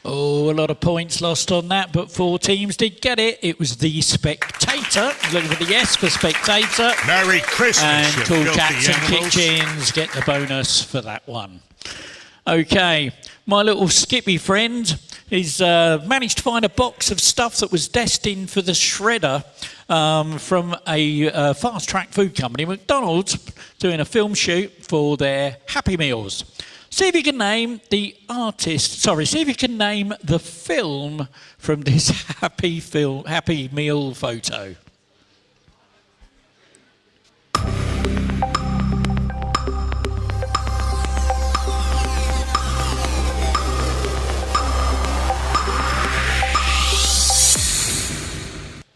Oh, a lot of points lost on that, but 4 teams did get it. It was The Spectator. Look for the S for Spectator. Merry Christmas, and you Cool filthy Cats and animals. Kitchens get the bonus for that one. Okay, my little Skippy friend has managed to find a box of stuff that was destined for the shredder from a fast-track food company, McDonald's, doing a film shoot for their Happy Meals. See if you can name the artist, see if you can name the film from this Happy Meal photo.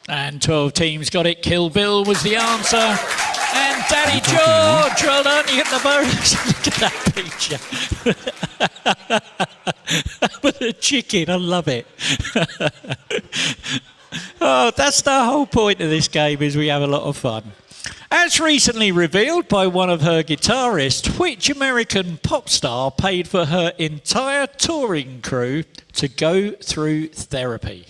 And 12 teams got it. Kill Bill was the answer. And Daddy George, well done, you get the bonus. Look at that picture. With the chicken, I love it. Oh, that's the whole point of this game, is we have a lot of fun. As recently revealed by one of her guitarists, which American pop star paid for her entire touring crew to go through therapy?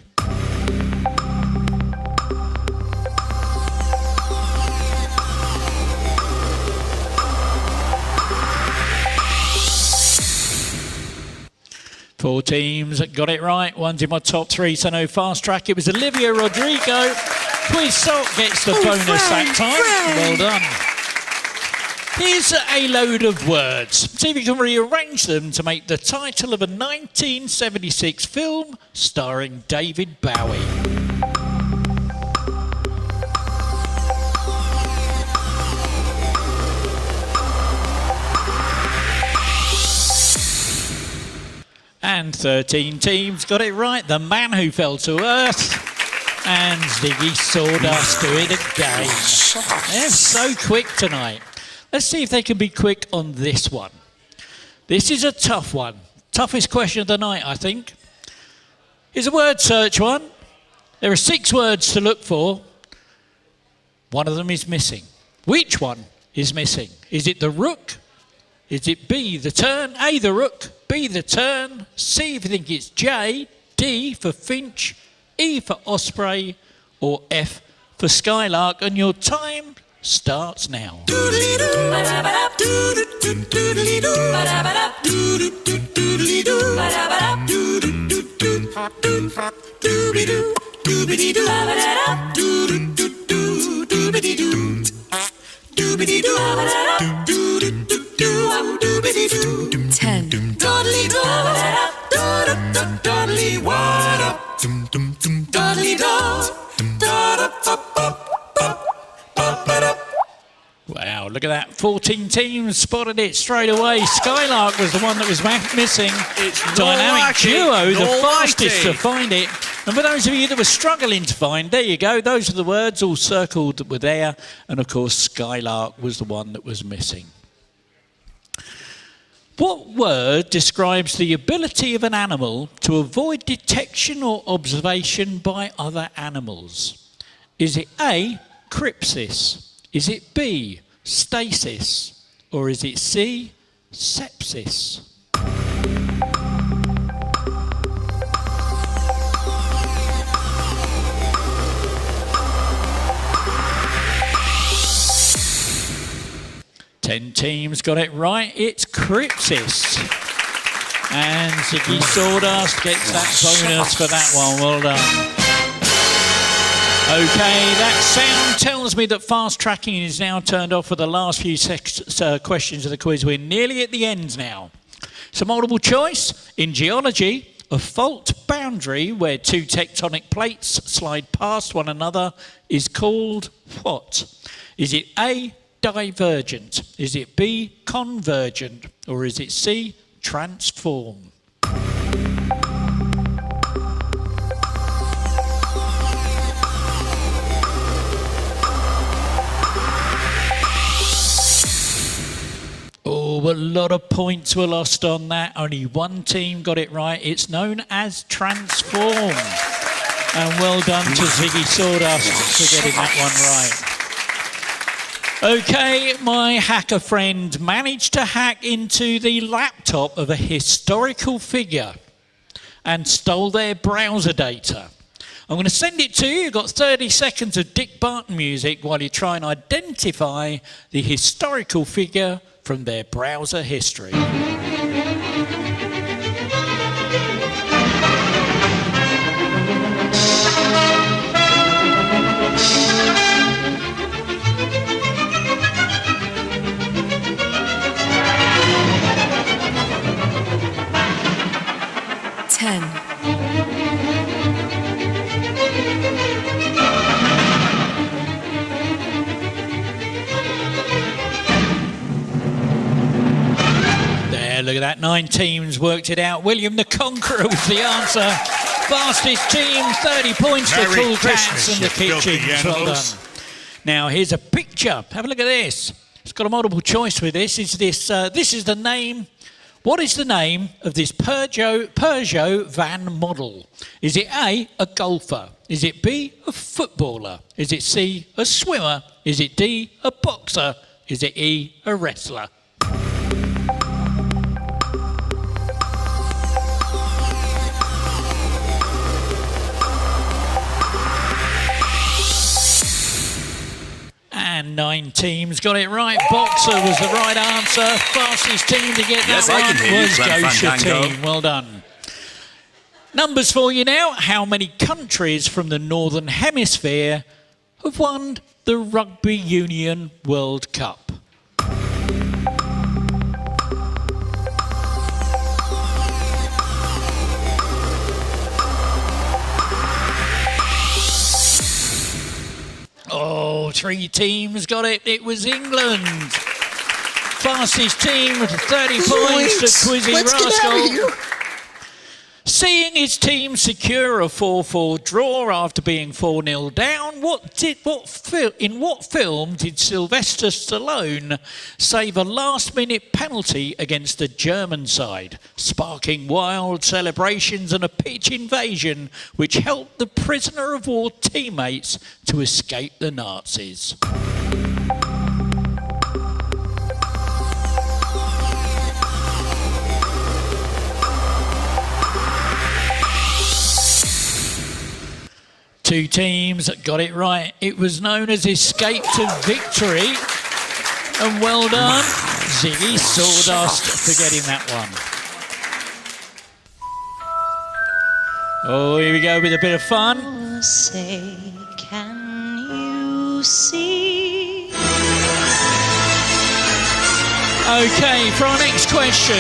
Four teams got it right. One's in my top 3, so no fast track. It was Olivia Rodrigo. Quiz Salt gets the bonus that time. Well done. Here's a load of words. See if you can rearrange them to make the title of a 1976 film starring David Bowie. And 13 teams got it right. The Man Who Fell to Earth and Ziggy Sawdust do it again. They're so quick tonight. Let's see if they can be quick on this one. This is a tough one. Toughest question of the night, I think. Here's a word search one. There are 6 words to look for. One of them is missing. Which one is missing? Is it the rook? Is it B, the turn? A, the rook. B, the turn. C, if you think it's J. D for Finch. E for Osprey. Or F for Skylark. And your time starts now. Wow, look at that. 14 teams spotted it straight away. Skylark was the one that was missing. It's Dynamic duo, the Naughty. fastest to find it. And for those of you that were struggling to find, there you go. Those are the words all circled that were there. And of course, Skylark was the one that was missing. What word describes the ability of an animal to avoid detection or observation by other animals? Is it A, crypsis? Is it B, stasis? Or is it C, sepsis? Ten teams got it right. It's crypsis. And Ziggy Sawdust gets that bonus for that one. Well done. Okay, that sound tells me that fast tracking is now turned off for the last few questions of the quiz. We're nearly at the end now. So multiple choice. In geology, a fault boundary where two tectonic plates slide past one another is called what? Is it A, divergent? Is it B, convergent? Or is it C, transform? Oh, a lot of points were lost on that. Only one team got it right. It's known as transform. And well done to Ziggy Sawdust for getting that one right. Okay, my hacker friend managed to hack into the laptop of a historical figure and stole their browser data. I'm going to send it to you. You've got 30 seconds of Dick Barton music while you try and identify the historical figure from their browser history. Look at that, 9 teams worked it out. William the Conqueror was the answer. Fastest team, 30 points for Cool Cats and the Kitchens. Well done. Now, here's a picture. Have a look at this. It's got a multiple choice with this. This is the name. What is the name of this Peugeot van model? Is it A, a golfer? Is it B, a footballer? Is it C, a swimmer? Is it D, a boxer? Is it E, a wrestler? And 9 teams got it right. Boxer was the right answer. Fastest team to get that right was Gosha team. Well done. Numbers for you now. How many countries from the Northern Hemisphere have won the Rugby Union World Cup? Oh, 3 teams got it. It was England. Fastest team with 30 points to QuizzieRascal. Seeing his team secure a 4-4 draw after being 4-0 down, in what film did Sylvester Stallone save a last-minute penalty against the German side, sparking wild celebrations and a pitch invasion which helped the prisoner of war teammates to escape the Nazis? Two teams got it right. It was known as Escape to Victory. And well done, Ziggy Sawdust, for getting that one. Oh, here we go with a bit of fun. Say, can you see? Okay, for our next question.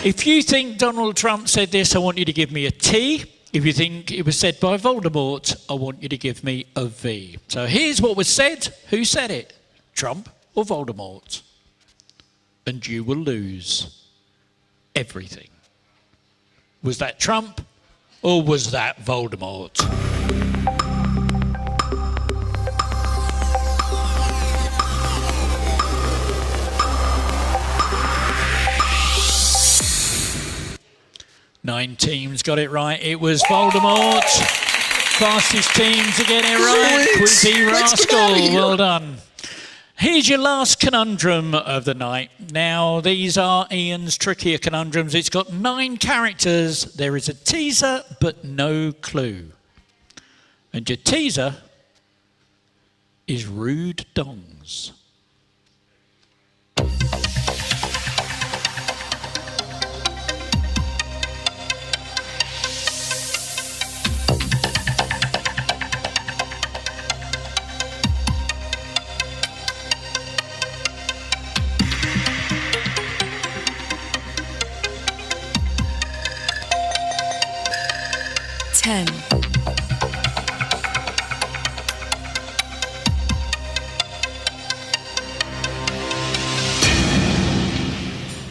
If you think Donald Trump said this, I want you to give me a T. If you think it was said by Voldemort, I want you to give me a V. So here's what was said. Who said it? Trump or Voldemort? And you will lose everything. Was that Trump or was that Voldemort? Nine teams got it right. It was Voldemort. Fastest team to get it right. QuizzieRascal. Well done. Here's your last conundrum of the night. Now, these are Ian's trickier conundrums. It's got 9 characters. There is a teaser, but no clue. And your teaser is rude dongs. Ten.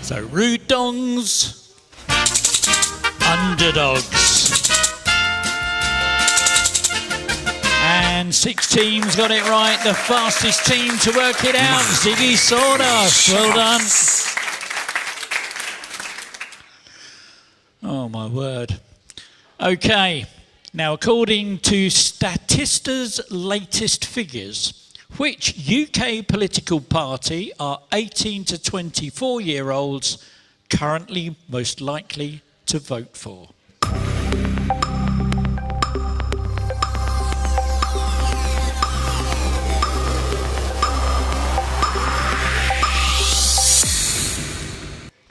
So, rude dongs, underdogs. And 6 teams got it right. The fastest team to work it out, Ziggy Sawdust. Well done. Oh, my word. Okay, now according to Statista's latest figures, which UK political party are 18 to 24-year-olds currently most likely to vote for?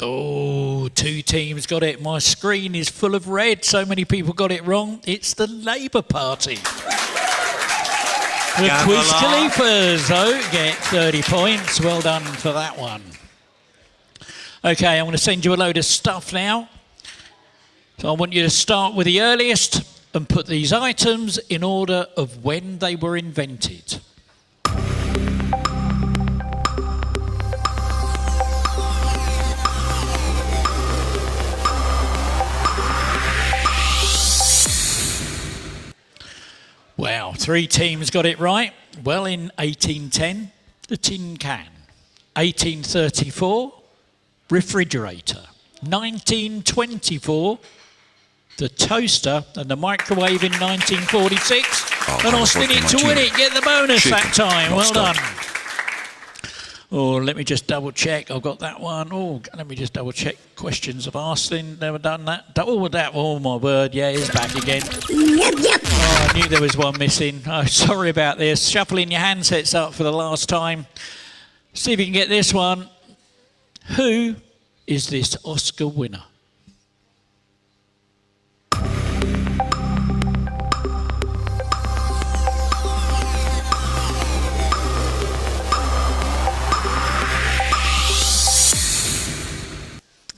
Oh, 2 teams got it. My screen is full of red. So many people got it wrong. It's the Labour Party. The Quiz Khalifas, though, get 30 points. Well done for that one. Okay, I'm going to send you a load of stuff now. So I want you to start with the earliest and put these items in order of when they were invented. Wow, 3 teams got it right. Well, in 1810, the tin can. 1834, refrigerator. 1924, the toaster, and the microwave in 1946. And I'll spin it to win it. Get the bonus that time. Well done. Oh, let me just double check. I've got that one. Oh, let me just double check. Questions of Arsling. Never done that. Oh, my word. Yeah, it's back again. Oh, I knew there was one missing. Oh, sorry about this. Shuffling your handsets up for the last time. See if you can get this one. Who is this Oscar winner?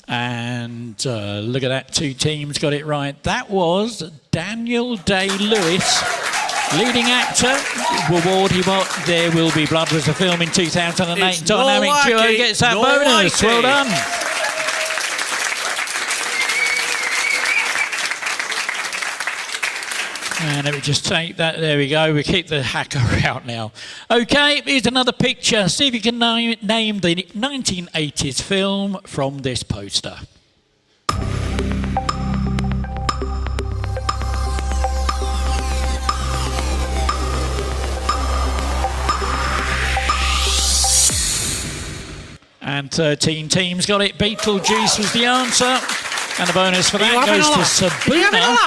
And look at that, 2 teams got it right. That was Daniel Day-Lewis, leading actor. Reward he got. There Will Be Blood was a film in 2008. Dynamic duo gets that bonus. Well done. And let me just take that. There we go. We keep the hacker out now. Okay, here's another picture. See if you can name the 1980s film from this poster. And 13 teams got it. Beetlejuice was the answer. And the bonus for that goes to Sabina.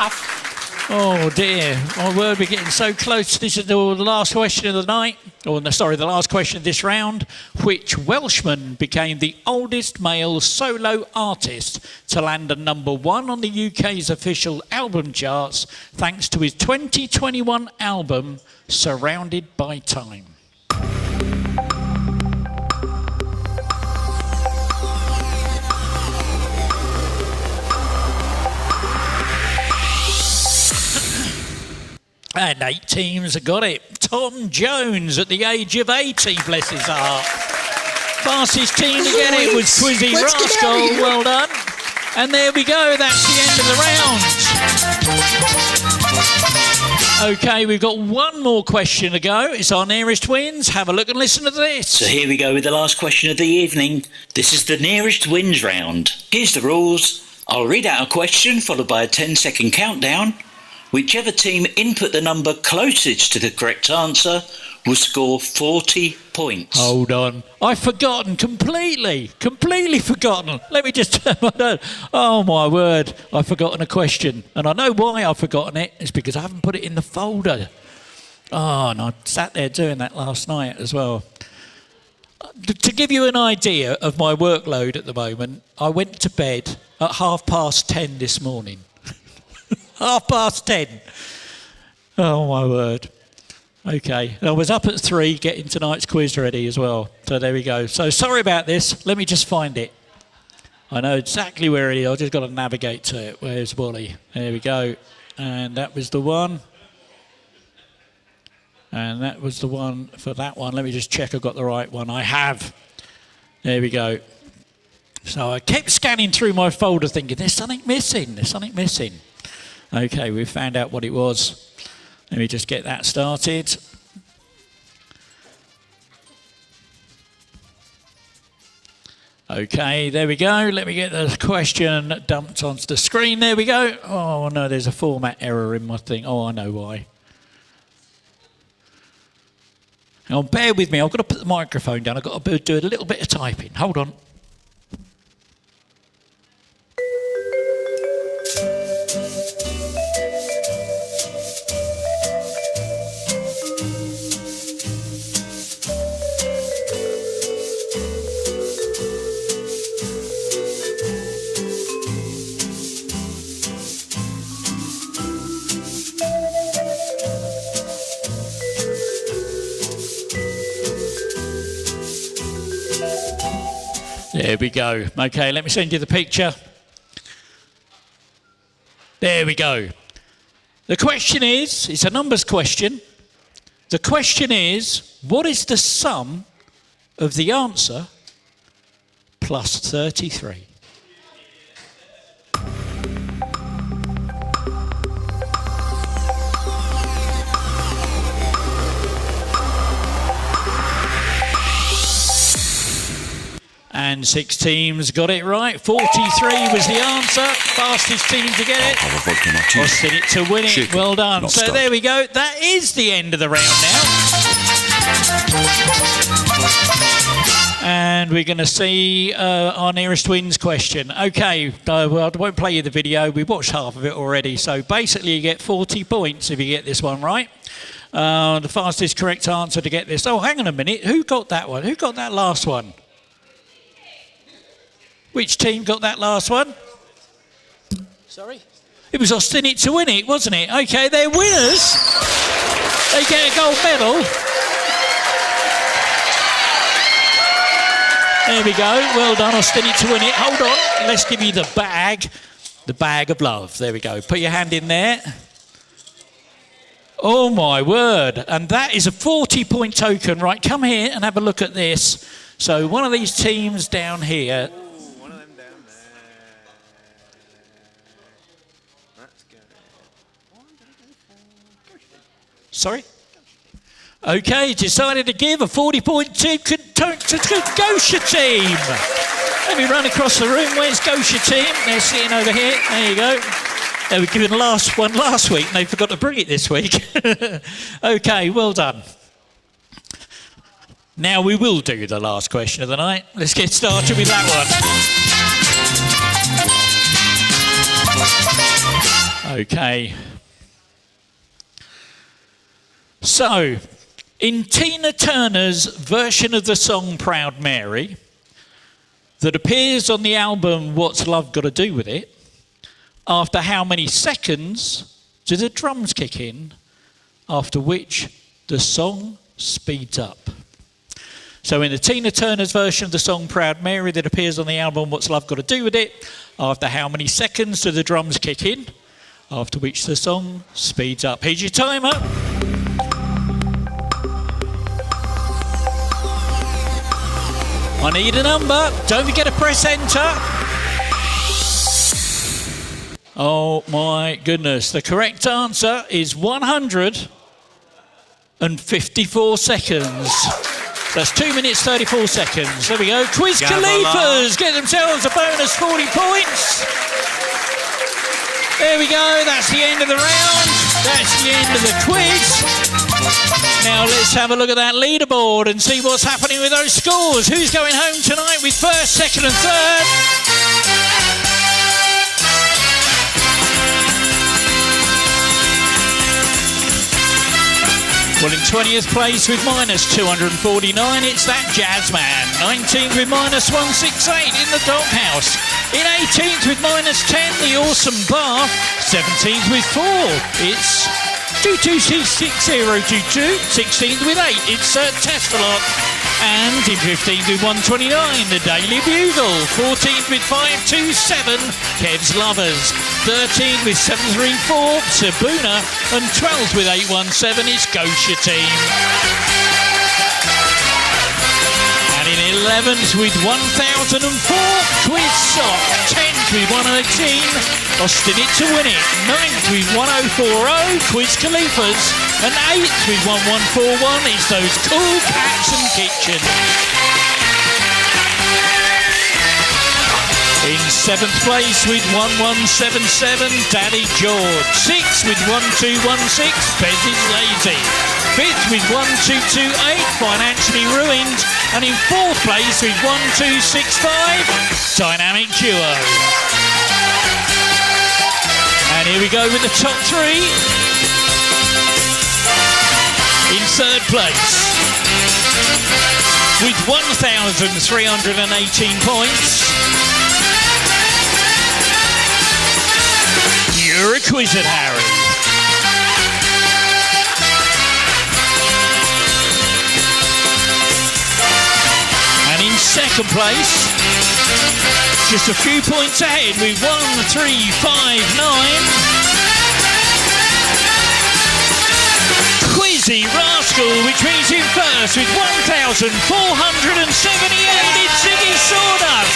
Oh dear, my word, we're getting so close. This is the last question of the night. Oh, no, sorry, the last question of this round. Which Welshman became the oldest male solo artist to land a #1 on the UK's official album charts thanks to his 2021 album, Surrounded by Time? And 8 teams have got it. Tom Jones at the age of 80, bless his heart. Fastest team to get it was QuizzieRascal. Well done. And there we go. That's the end of the round. Okay, we've got one more question to go. It's our nearest wins. Have a look and listen to this. So here we go with the last question of the evening. This is the nearest wins round. Here's the rules. I'll read out a question followed by a 10-second countdown. Whichever team input the number closest to the correct answer will score 40 points. Hold on. I've forgotten completely. Completely forgotten. Let me just turn my note. Oh, my word. I've forgotten a question. And I know why I've forgotten it. It's because I haven't put it in the folder. Oh, and I sat there doing that last night as well. To give you an idea of my workload at the moment, I went to bed at 10:30 this morning. 10:30. Oh, my word. Okay, I was up at 3 getting tonight's quiz ready as well. So there we go. So sorry about this. Let me just find it. I know exactly where it is. I've just got to navigate to it. Where's Wally? There we go. And that was the one. And that was the one for that one. Let me just check I've got the right one. I have. There we go. So I kept scanning through my folder thinking, there's something missing. There's something missing. Okay, we found out what it was. Let me just get that started. Okay, there we go. Let me get the question dumped onto the screen. There we go. Oh, no, there's a format error in my thing. Oh, I know why. Now, bear with me. I've got to put the microphone down. I've got to do a little bit of typing. Hold on. There we go. Okay, let me send you the picture. There we go. The question is, it's a numbers question. The question is, what is the sum of the answer plus 33? And 6 teams got it right. 43 was the answer. Fastest team to get it. Austin it to win it. Shaken, well done. not So stuck. there we go. That is the end of the round now. And we're going to see our nearest wins question. Okay, well, I won't play you the video. We watched half of it already. So basically you get 40 points if you get this one right. The fastest correct answer to get this. Oh, hang on a minute. Who got that one? Who got that last one? Which team got that last one? Sorry? It was Austin it to win it, wasn't it? Okay, they're winners. They get a gold medal. There we go. Well done, Austin it to win it. Hold on. Let's give you the bag of love. There we go. Put your hand in there. Oh, my word. And that is a 40-point token. Right, come here and have a look at this. So one of these teams down here... Sorry? Okay, decided to give a 40-point token to Gosha team. Let me run across the room. Where's Gosha team? They're sitting over here. There you go. They were given one last week and they forgot to bring it this week. Okay, well done. Now we will do the last question of the night. Let's get started with that one. Okay. So, in Tina Turner's version of the song Proud Mary, that appears on the album What's Love Got to Do With It, after how many seconds do the drums kick in, after which the song speeds up? So in the Tina Turner's version of the song Proud Mary that appears on the album What's Love Got to Do With It, after how many seconds do the drums kick in, after which the song speeds up? Here's your timer. I need a number. Don't forget to press enter. Oh my goodness. The correct answer is 154 seconds. That's 2 minutes, 34 seconds. There we go. Quiz Cleverside get themselves a bonus 40 points. There we go. That's the end of the round. That's the end of the quiz. Now let's have a look at that leaderboard and see what's happening with those scores. Who's going home tonight with first, second and third? Well, in 20th place with minus 249, it's that Jazzman. 19th with minus 168 in the Doghouse. In 18th with minus 10, the Awesome Bar. 17th with 4, it's 226022. 16th with 8, it's Testalot. And in 15th with 129, the Daily Bugle. 14th with 527, Kev's Lovers. 13th with 734, Sabuna. And 12th with 817, it's Gosha Team. And in 11th with 1004, Quiz Sock. 10th with 118, Austin It to Win It. 9th with 1040, Quiz Khalifas. And 8th with 1141, it's those cool cats and kitchens. In 7th place with 1177, Daddy George. 6th with 1216, Bez is Lazy. 5th with 1228, Financially Ruined. And in 4th place with 1265, Dynamic Duo. And here we go with the top 3. In 3rd place, with 1,318 points, you're a Quizzard Harry. And in 2nd place, just a few points ahead with 1359. QuizzieRascal, which means in first with 1,478, it's Ziggy Sawdust.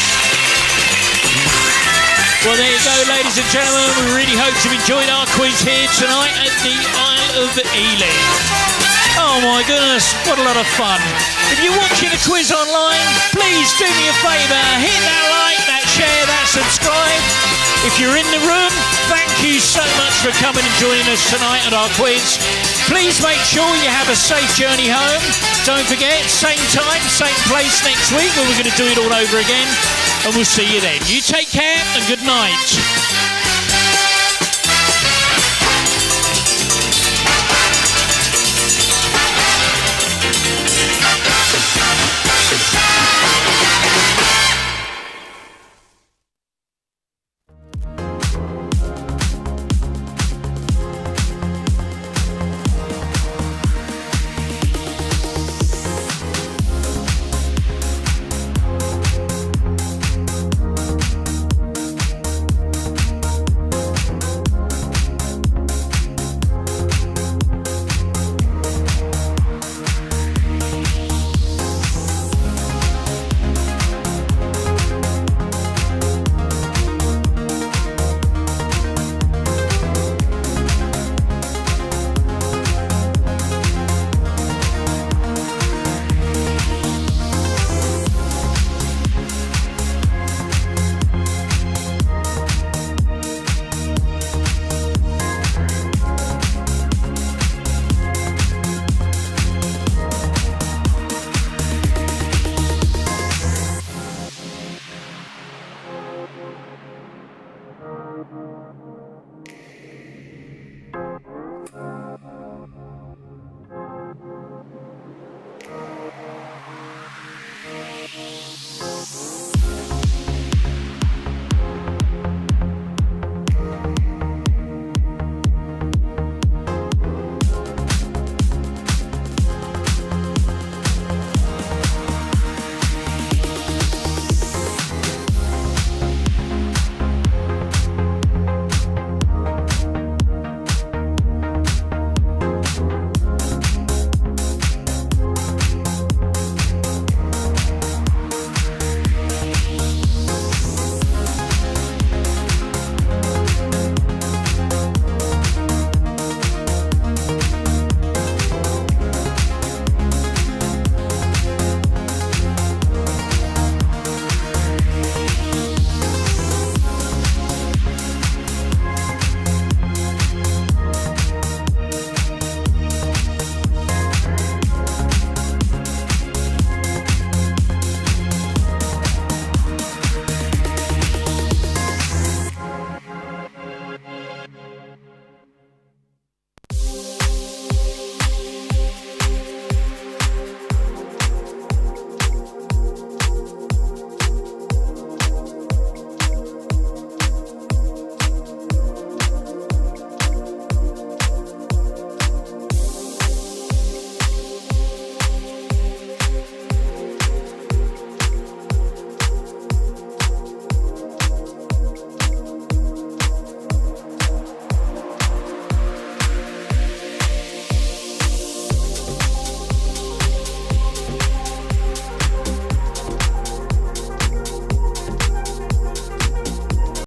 Well, there you go, ladies and gentlemen. We really hope you've enjoyed our quiz here tonight at the Isle of Ely. Oh my goodness, what a lot of fun. If you're watching the quiz online, please do me a favour, hit that like, that share, that subscribe. If you're in the room, thank you so much for coming and joining us tonight at our quiz. Please make sure you have a safe journey home. Don't forget, same time, same place next week where we're going to do it all over again. And we'll see you then. You take care and good night.